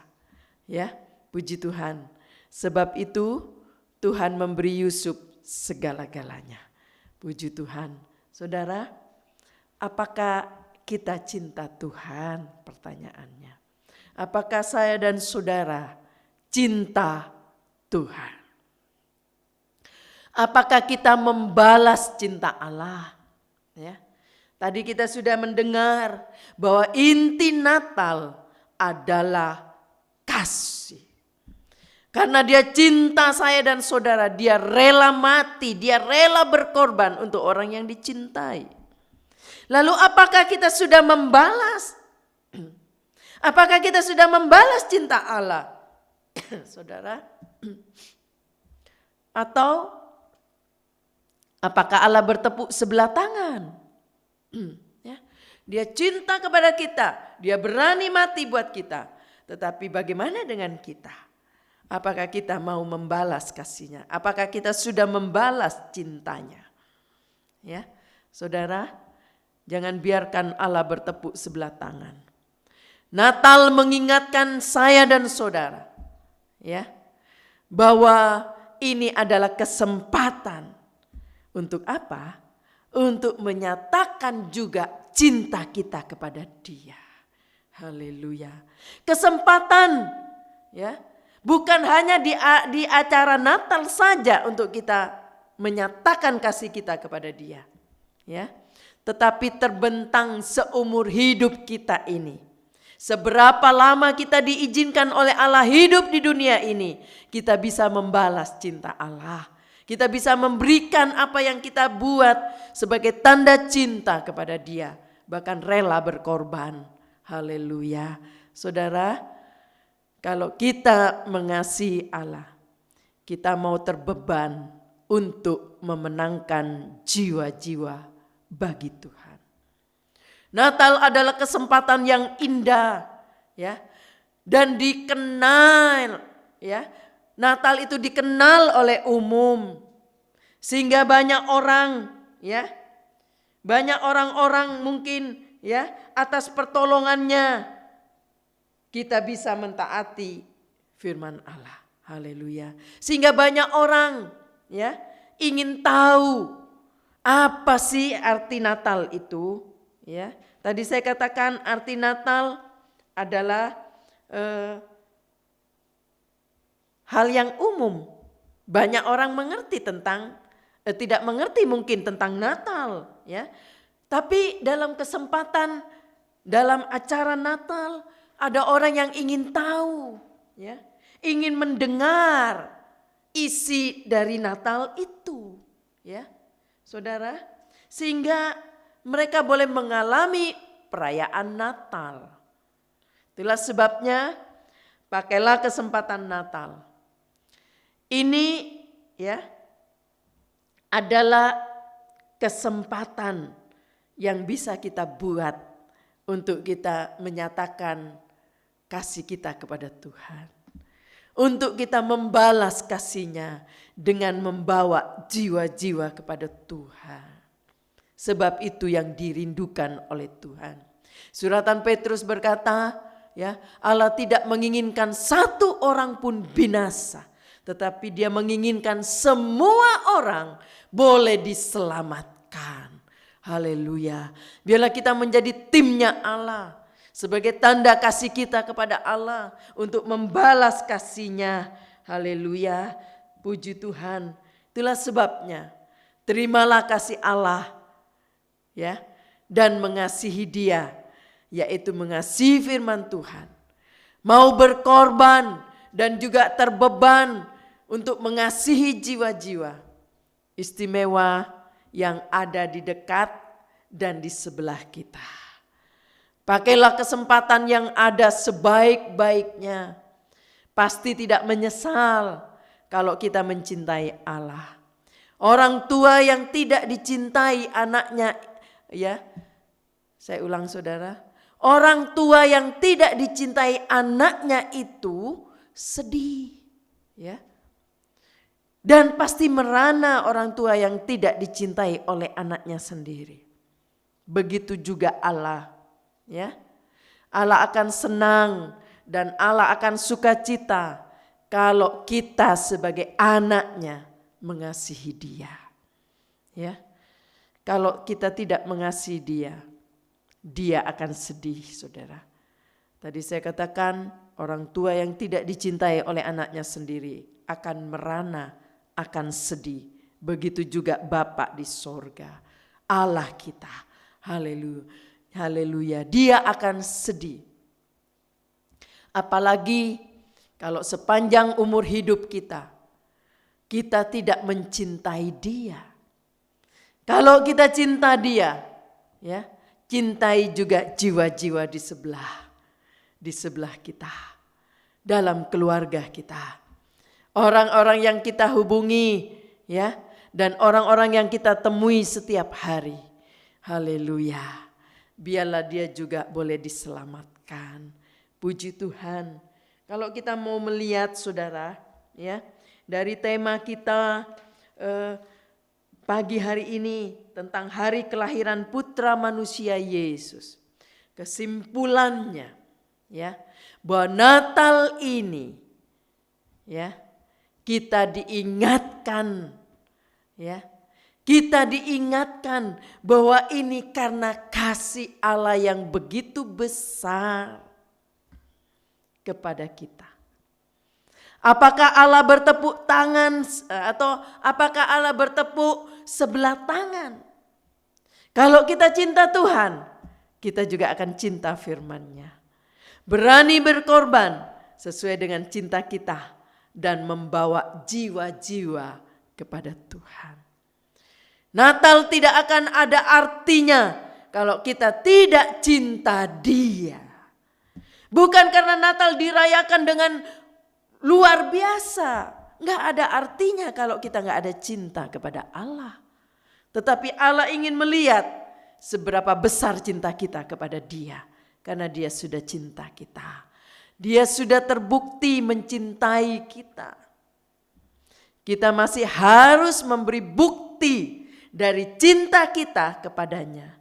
Ya, puji Tuhan. Sebab itu Tuhan memberi Yusuf segala-galanya. Puji Tuhan. Saudara, apakah kita cinta Tuhan? Pertanyaannya. Apakah saya dan saudara cinta Tuhan? Apakah kita membalas cinta Allah? Ya. Tadi kita sudah mendengar bahwa inti Natal adalah kasih. Karena dia cinta saya dan saudara, dia rela mati, dia rela berkorban untuk orang yang dicintai. Lalu apakah kita sudah membalas? Apakah kita sudah membalas cinta Allah? Saudara? Atau apakah Allah bertepuk sebelah tangan? Dia cinta kepada kita, dia berani mati buat kita. Tetapi bagaimana dengan kita? Apakah kita mau membalas kasihnya? Apakah kita sudah membalas cintanya? Ya, saudara, jangan biarkan Allah bertepuk sebelah tangan. Natal mengingatkan saya dan saudara, ya, bahwa ini adalah kesempatan untuk apa? Untuk menyatakan juga cinta kita kepada Dia. Haleluya. Kesempatan, ya, bukan hanya di acara Natal saja untuk kita menyatakan kasih kita kepada Dia, ya, tetapi terbentang seumur hidup kita ini. Seberapa lama kita diizinkan oleh Allah hidup di dunia ini, kita bisa membalas cinta Allah. Kita bisa memberikan apa yang kita buat sebagai tanda cinta kepada Dia. Bahkan rela berkorban. Haleluya. Saudara, kalau kita mengasihi Allah, kita mau terbeban untuk memenangkan jiwa-jiwa bagi Tuhan. Natal adalah kesempatan yang indah, ya, dan dikenal, ya. Natal itu dikenal oleh umum, sehingga banyak orang, ya, banyak orang-orang mungkin, ya, atas pertolongannya kita bisa mentaati firman Allah. Haleluya. Sehingga banyak orang, ya, ingin tahu apa sih arti Natal itu, ya. Tadi saya katakan arti Natal adalah hal yang umum. Banyak orang mengerti tentang, tidak mengerti mungkin tentang Natal, ya. Tapi dalam kesempatan, dalam acara Natal, ada orang yang ingin tahu, ya, ingin mendengar isi dari Natal itu, ya, saudara, sehingga mereka boleh mengalami perayaan Natal. Itulah sebabnya pakailah kesempatan Natal. Ini, ya, adalah kesempatan yang bisa kita buat untuk kita menyatakan kasih kita kepada Tuhan. Untuk kita membalas kasih-Nya dengan membawa jiwa-jiwa kepada Tuhan. Sebab itu yang dirindukan oleh Tuhan. Suratan Petrus berkata, ya, Allah tidak menginginkan satu orang pun binasa. Tetapi Dia menginginkan semua orang boleh diselamatkan. Haleluya. Biarlah kita menjadi timnya Allah. Sebagai tanda kasih kita kepada Allah. Untuk membalas kasih-Nya. Haleluya. Puji Tuhan. Itulah sebabnya. Terimalah kasih Allah. Ya. Dan mengasihi Dia. Yaitu mengasihi firman Tuhan. Mau berkorban. Dan juga terbeban untuk mengasihi jiwa-jiwa istimewa yang ada di dekat dan di sebelah kita. Pakailah kesempatan yang ada sebaik-baiknya. Pasti tidak menyesal kalau kita mencintai Allah. Orang tua yang tidak dicintai anaknya, ya, saya ulang saudara. Orang tua yang tidak dicintai anaknya itu sedih, ya. Dan pasti merana orang tua yang tidak dicintai oleh anaknya sendiri. Begitu juga Allah, ya. Allah akan senang dan Allah akan sukacita kalau kita sebagai anaknya mengasihi Dia. Ya. Kalau kita tidak mengasihi Dia, Dia akan sedih, saudara. Tadi saya katakan orang tua yang tidak dicintai oleh anaknya sendiri akan merana, akan sedih. Begitu juga Bapa di sorga, Allah kita. Haleluya. Haleluya. Dia akan sedih. Apalagi kalau sepanjang umur hidup kita tidak mencintai Dia. Kalau kita cinta Dia, ya, cintai juga jiwa-jiwa di sebelah kita, dalam keluarga kita. Orang-orang yang kita hubungi, ya, dan orang-orang yang kita temui setiap hari. Haleluya. Biarlah dia juga boleh diselamatkan. Puji Tuhan. Kalau kita mau melihat saudara, ya, dari tema kita pagi hari ini tentang hari kelahiran Putra Manusia Yesus. Kesimpulannya, ya, bahwa Natal ini, ya, kita diingatkan, ya, kita diingatkan bahwa ini karena kasih Allah yang begitu besar kepada kita. Apakah Allah bertepuk tangan atau apakah Allah bertepuk sebelah tangan? Kalau kita cinta Tuhan, kita juga akan cinta firman-Nya. Berani berkorban sesuai dengan cinta kita dan membawa jiwa-jiwa kepada Tuhan. Natal tidak akan ada artinya kalau kita tidak cinta Dia. Bukan karena Natal dirayakan dengan luar biasa. Nggak ada artinya kalau kita nggak ada cinta kepada Allah. Tetapi Allah ingin melihat seberapa besar cinta kita kepada Dia. Karena Dia sudah cinta kita. Dia sudah terbukti mencintai kita. Kita masih harus memberi bukti dari cinta kita kepadanya.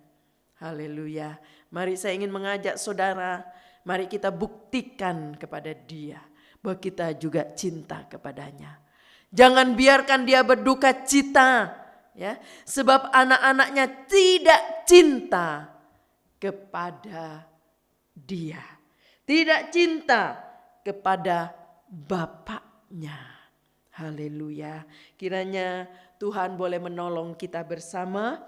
Haleluya. Mari saya ingin mengajak saudara, mari kita buktikan kepada Dia bahwa kita juga cinta kepadanya. Jangan biarkan Dia berduka cita, ya, sebab anak-anaknya tidak cinta kepada Dia, tidak cinta kepada Bapaknya. Haleluya. Kiranya Tuhan boleh menolong kita bersama.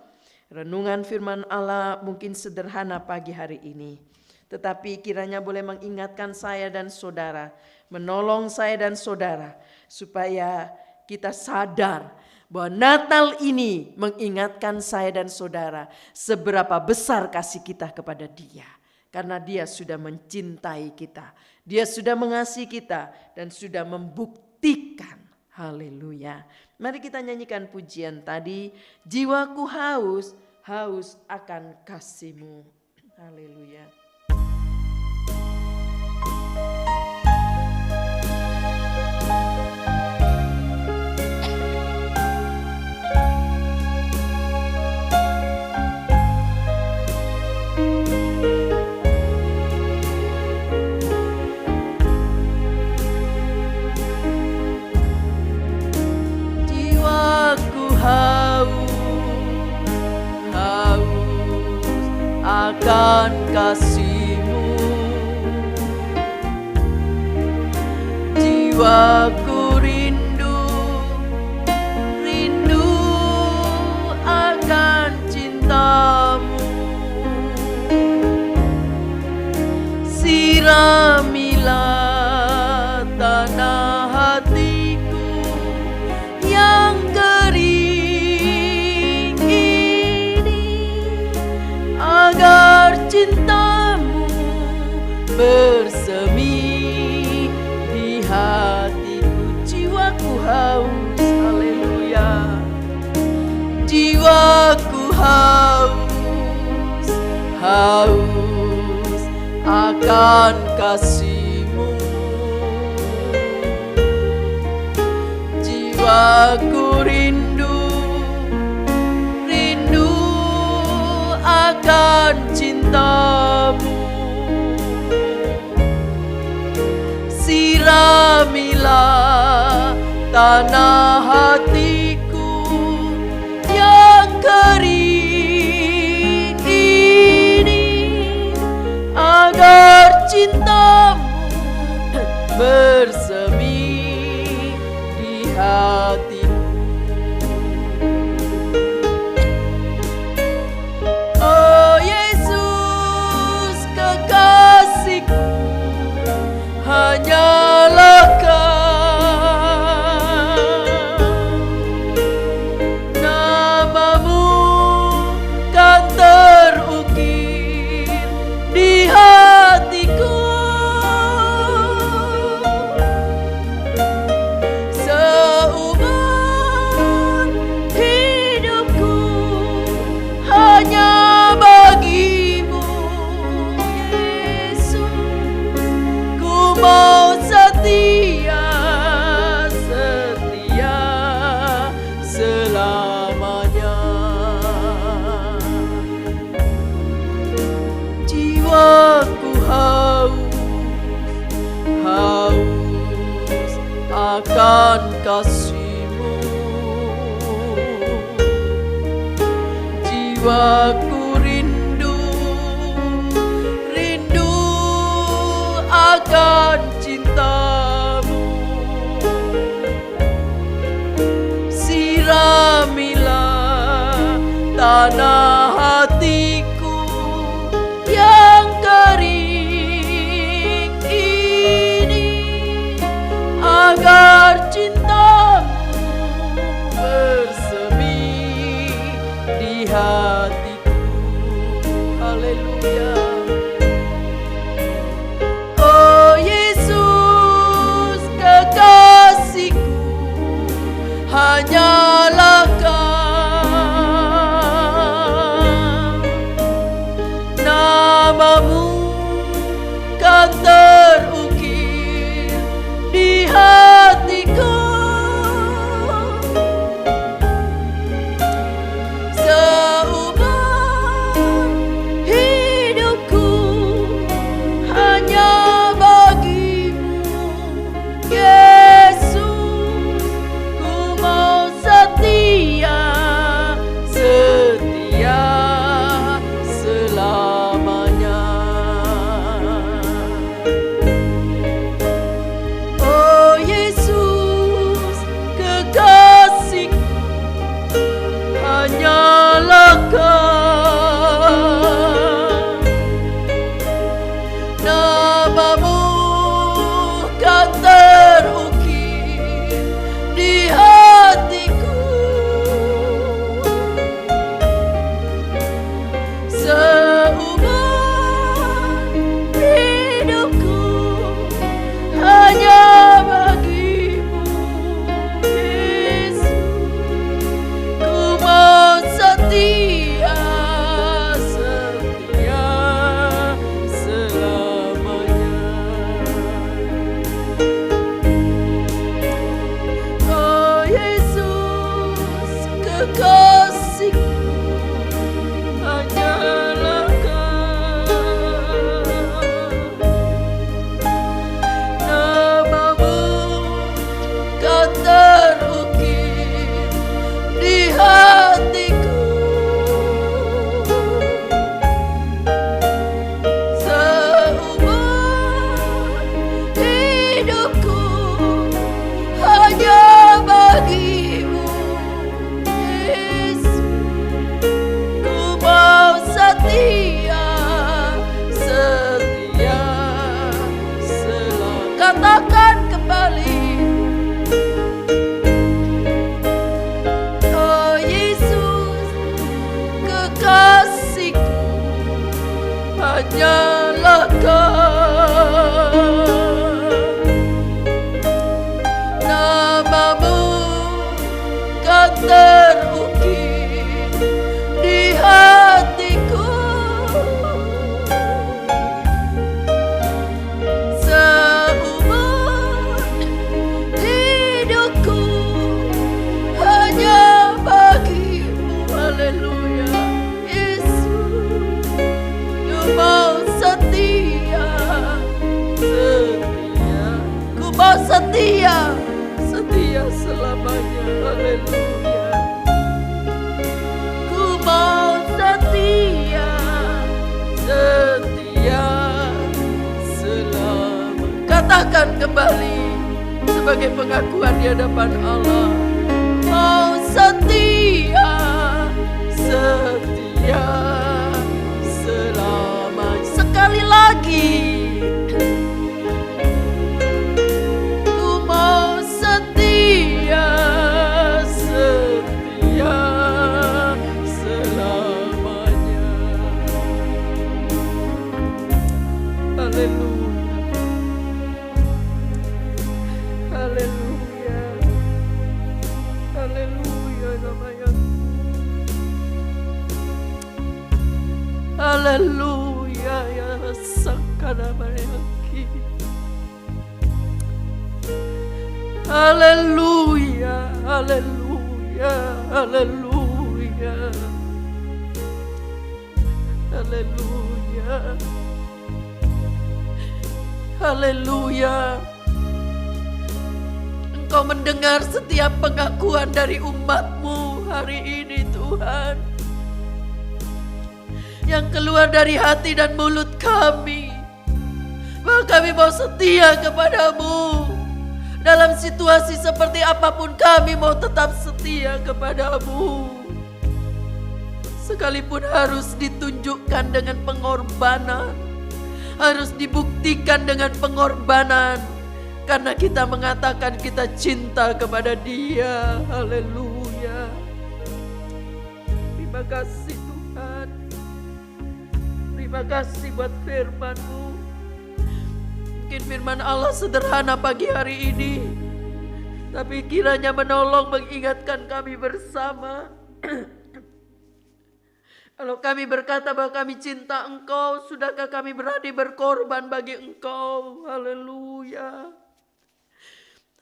Renungan firman Allah mungkin sederhana pagi hari ini, tetapi kiranya boleh mengingatkan saya dan saudara, menolong saya dan saudara, supaya kita sadar bahwa Natal ini mengingatkan saya dan saudara seberapa besar kasih kita kepada Dia. Karena Dia sudah mencintai kita, Dia sudah mengasihi kita dan sudah membuktikan. Haleluya. Mari kita nyanyikan pujian tadi, jiwaku haus, haus akan kasih-Mu. Haleluya. Akan kasih-Mu, jiwaku rindu, rindu akan cinta-Mu. Siramilah tanah hatiku yang kering ini haus akan kasih-Mu. Jiwaku rindu, rindu akan cinta-Mu. Siramilah tanah hatiku yang kering ini, agar cinta-Mu bersemi di hatiku. Oh Yesus kekasihku, hanyalah Kau, nama-Mu kan terukir di hatiku. Seumur hidupku hanya bagi-Mu, Yesus. Ku mau setia, setia selamanya. Jiwaku haus, haus akan kasih-Mu. Jiwaku rindu, rindu akan cinta-Mu. Siramilah tanah hatiku yang kering ini, agar cinta-Mu bersemi di hatiku. Haleluya. Oh Yesus kekasihku, hanyalah Kau, nama-Mu kan terukir di hatiku. Seumur hidupku hanya bagi-Mu, Yesus. Ku mau setia, setia selamanya. Oh Yesus kekasihku, hanyalah Kau, nama-Mu kan terukir di hatiku. Seumur hidupku hanya bagi-Mu, Yesus. Ku mau setia, setia selamanya. Oh Yesus kekasihku, hanyalah Kau, nama-Mu kan terukir di hatiku. Seumur hidupku hanya bagi-Mu, Yesus. Ku mau setia, setia selamanya. Katakan kembali. Oh Yesus kekasihku, hanyalah Kau, nama-Mu kan terukir di hatiku. mau setia, setia selamanya. Haleluya. Ku mau setia, setia selama. Katakan kembali sebagai pengakuan di hadapan Allah. Mau setia, setia selama. Sekali lagi. Ku mau setia, setia selamanya. Haleluya. Haleluya. Haleluya namanya. Haleluya ya sakana mayaki. Haleluya, haleluya, haleluya. Haleluya. Haleluya. Engkau mendengar setiap pengakuan dari umat-Mu hari ini Tuhan. Yang keluar dari hati dan mulut kami. Bahwa kami mau setia kepadamu. Dalam situasi seperti apapun kami mau tetap setia kepadamu. Sekalipun harus ditunjukkan dengan pengorbanan. Harus dibuktikan dengan pengorbanan. Karena kita mengatakan kita cinta kepada Dia. Haleluya. Terima kasih Tuhan. Terima kasih buat firman-Mu. Mungkin firman Allah sederhana pagi hari ini. Tapi kiranya menolong mengingatkan kami bersama. Kalau kami berkata bahwa kami cinta Engkau, sudahkah kami berani berkorban bagi Engkau? Haleluya.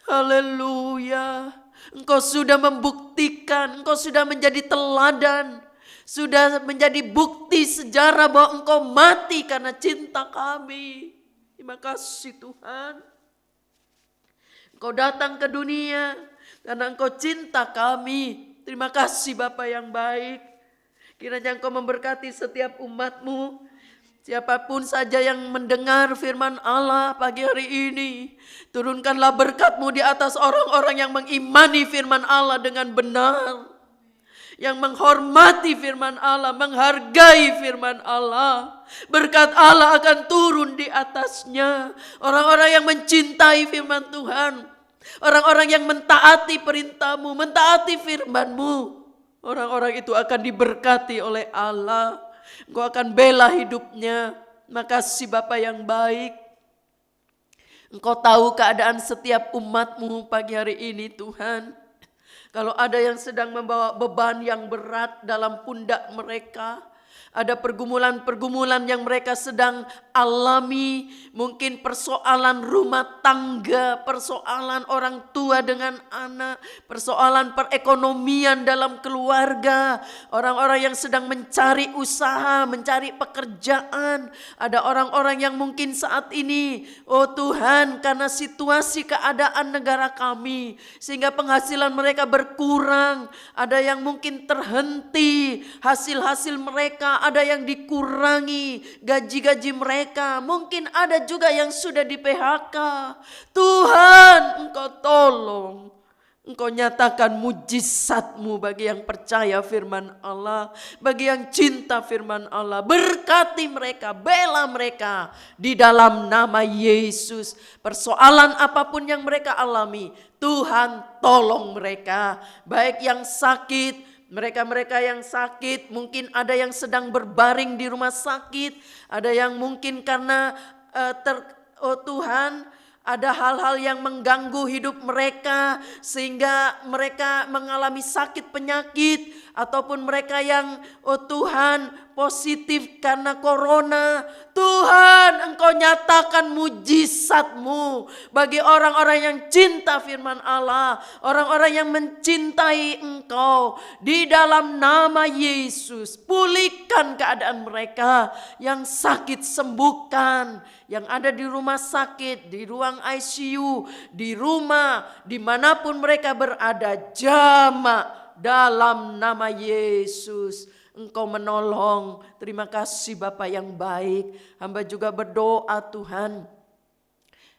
Haleluya. Engkau sudah membuktikan, Engkau sudah menjadi teladan, sudah menjadi bukti sejarah bahwa Engkau mati karena cinta kami. Terima kasih Tuhan. Engkau datang ke dunia karena Engkau cinta kami. Terima kasih Bapa yang baik. Kiranya Engkau memberkati setiap umat-Mu. Siapapun saja yang mendengar firman Allah pagi hari ini, turunkanlah berkat-Mu di atas orang-orang yang mengimani firman Allah dengan benar. Yang menghormati firman Allah, menghargai firman Allah. Berkat Allah akan turun di atasnya. Orang-orang yang mencintai firman Tuhan. Orang-orang yang mentaati perintah-Mu, mentaati firman-Mu. Orang-orang itu akan diberkati oleh Allah. Engkau akan bela hidupnya. Makasih Bapa yang baik. Engkau tahu keadaan setiap umat-Mu pagi hari ini Tuhan. Kalau ada yang sedang membawa beban yang berat dalam pundak mereka. Ada pergumulan-pergumulan yang mereka sedang alami. Mungkin persoalan rumah tangga, persoalan orang tua dengan anak, persoalan perekonomian dalam keluarga. Orang-orang yang sedang mencari usaha, mencari pekerjaan. Ada orang-orang yang mungkin saat ini, oh Tuhan, karena situasi keadaan negara kami, sehingga penghasilan mereka berkurang. Ada yang mungkin terhenti hasil-hasil mereka, ada yang dikurangi gaji-gaji mereka. Mungkin ada juga yang sudah di PHK. Tuhan, Engkau tolong. Engkau nyatakan mujizat-Mu bagi yang percaya firman Allah. Bagi yang cinta firman Allah. Berkati mereka, bela mereka di dalam nama Yesus. Persoalan apapun yang mereka alami, Tuhan tolong mereka. Baik yang sakit, mereka-mereka yang sakit, mungkin ada yang sedang berbaring di rumah sakit, ada yang mungkin karena oh Tuhan, ada hal-hal yang mengganggu hidup mereka sehingga mereka mengalami sakit penyakit. ataupun mereka yang Tuhan positif karena corona, Tuhan Engkau nyatakan mujizat-Mu bagi orang-orang yang cinta firman Allah, orang-orang yang mencintai Engkau. Di dalam nama Yesus, pulihkan keadaan mereka, yang sakit sembuhkan, yang ada di rumah sakit, di ruang ICU, di rumah, dimanapun mereka berada, jamah dalam nama Yesus. Engkau menolong. Terima kasih Bapa yang baik. Hamba juga berdoa Tuhan,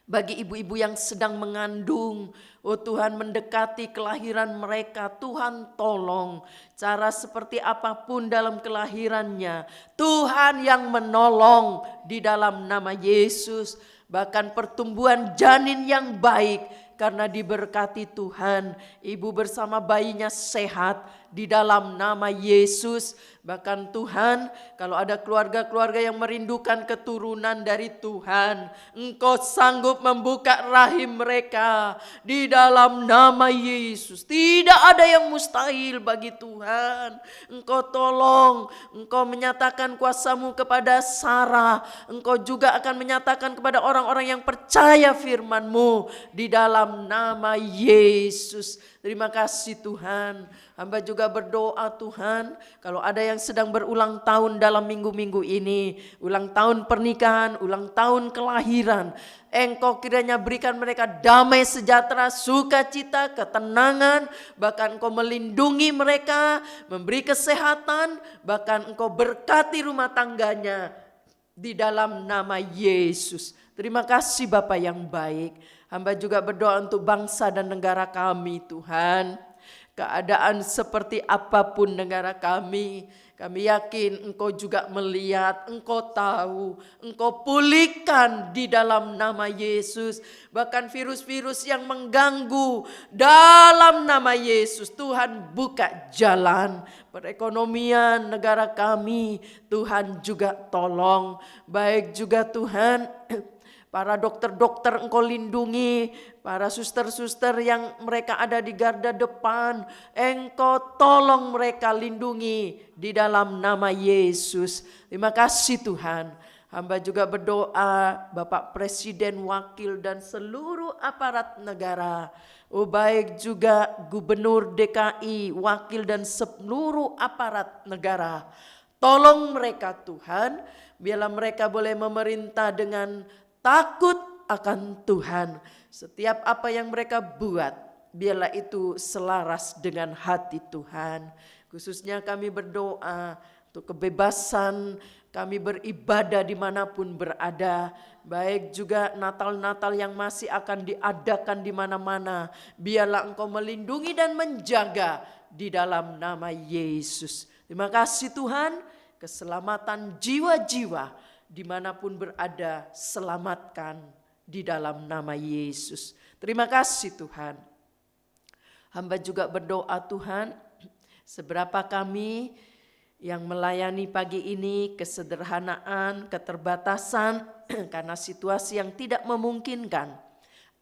bagi ibu-ibu yang sedang mengandung, oh Tuhan, mendekati kelahiran mereka, Tuhan tolong. Cara seperti apapun dalam kelahirannya, Tuhan yang menolong di dalam nama Yesus. Bahkan pertumbuhan janin yang baik, karena diberkati Tuhan. Ibu bersama bayinya sehat di dalam nama Yesus. Bahkan Tuhan, kalau ada keluarga-keluarga yang merindukan keturunan dari Tuhan, Engkau sanggup membuka rahim mereka di dalam nama Yesus. Tidak ada yang mustahil bagi Tuhan. Engkau tolong, Engkau menyatakan kuasa-Mu kepada Sarah. Engkau juga akan menyatakan kepada orang-orang yang percaya firman-Mu di dalam nama Yesus. Terima kasih Tuhan. Hamba juga berdoa Tuhan, kalau ada yang sedang berulang tahun dalam minggu-minggu ini, ulang tahun pernikahan, ulang tahun kelahiran, Engkau kiranya berikan mereka damai sejahtera, sukacita, ketenangan, bahkan Engkau melindungi mereka, memberi kesehatan, bahkan Engkau berkati rumah tangganya di dalam nama Yesus. Terima kasih Bapa yang baik. Hamba juga berdoa untuk bangsa dan negara kami Tuhan. Keadaan seperti apapun negara kami yakin Engkau juga melihat, Engkau tahu, Engkau pulihkan di dalam nama Yesus. Bahkan virus-virus yang mengganggu, dalam nama Yesus Tuhan buka jalan. Perekonomian negara kami Tuhan juga tolong. Baik juga Tuhan, para dokter-dokter Engkau lindungi, para suster-suster yang mereka ada di garda depan, Engkau tolong mereka, lindungi di dalam nama Yesus. Terima kasih Tuhan. Hamba juga berdoa Bapak Presiden, Wakil dan seluruh aparat negara. Oh baik juga Gubernur DKI, Wakil dan seluruh aparat negara. Tolong mereka Tuhan, biarlah mereka boleh memerintah dengan takut akan Tuhan. Setiap apa yang mereka buat, biarlah itu selaras dengan hati Tuhan. Khususnya kami berdoa untuk kebebasan kami beribadah dimanapun berada. Baik juga Natal-Natal yang masih akan diadakan di mana-mana. Biarlah Engkau melindungi dan menjaga di dalam nama Yesus. Terima kasih Tuhan, keselamatan jiwa-jiwa dimanapun berada, selamatkan di dalam nama Yesus. Terima kasih Tuhan. Hamba juga berdoa Tuhan, seberapa kami yang melayani pagi ini, kesederhanaan, keterbatasan, karena situasi yang tidak memungkinkan,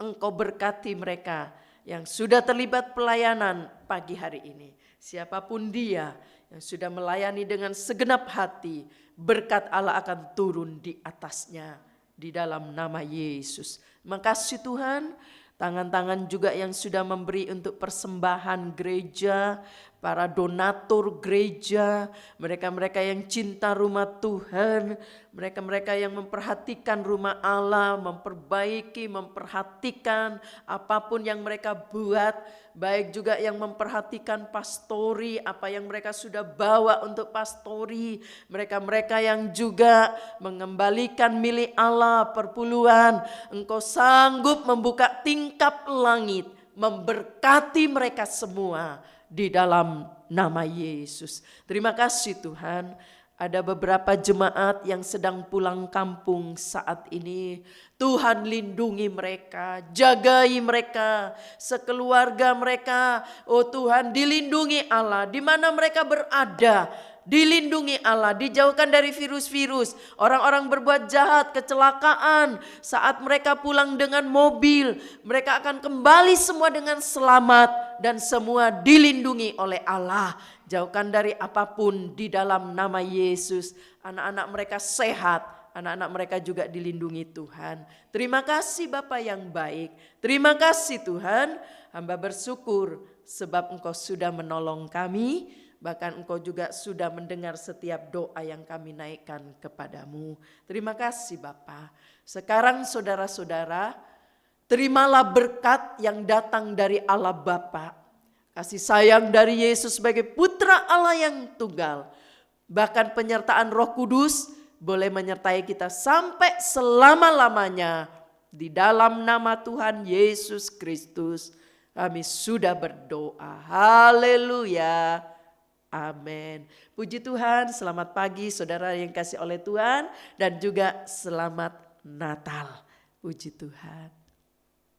Engkau berkati mereka yang sudah terlibat pelayanan pagi hari ini. Siapapun dia yang sudah melayani dengan segenap hati, berkat Allah akan turun di atasnya di dalam nama Yesus. Terima kasih Tuhan. Tangan-tangan juga yang sudah memberi untuk persembahan gereja, para donatur gereja, mereka-mereka yang cinta rumah Tuhan, mereka-mereka yang memperhatikan rumah Allah, memperbaiki, memperhatikan apapun yang mereka buat, baik juga yang memperhatikan pastori, apa yang mereka sudah bawa untuk pastori, mereka-mereka yang juga mengembalikan milik Allah perpuluhan. Engkau sanggup membuka tingkap langit, memberkati mereka semua di dalam nama Yesus. Terima kasih Tuhan. Ada beberapa jemaat yang sedang pulang kampung saat ini. Tuhan lindungi mereka, jagai mereka, sekeluarga mereka. Oh Tuhan, dilindungi Allah di mana mereka berada. Dilindungi Allah, dijauhkan dari virus-virus, orang-orang berbuat jahat, kecelakaan. Saat mereka pulang dengan mobil, mereka akan kembali semua dengan selamat dan semua dilindungi oleh Allah. Jauhkan dari apapun di dalam nama Yesus. Anak-anak mereka sehat, anak-anak mereka juga dilindungi Tuhan. Terima kasih Bapa yang baik. Terima kasih Tuhan, hamba bersyukur sebab Engkau sudah menolong kami. Bahkan Engkau juga sudah mendengar setiap doa yang kami naikkan kepadamu. Terima kasih Bapa. Sekarang saudara-saudara, terimalah berkat yang datang dari Allah Bapa. Kasih sayang dari Yesus sebagai putra Allah yang tunggal. Bahkan penyertaan Roh Kudus boleh menyertai kita sampai selama-lamanya. Di dalam nama Tuhan Yesus Kristus kami sudah berdoa. Haleluya. Amin. Puji Tuhan, selamat pagi saudara yang kasih oleh Tuhan. Dan juga selamat Natal. Puji Tuhan.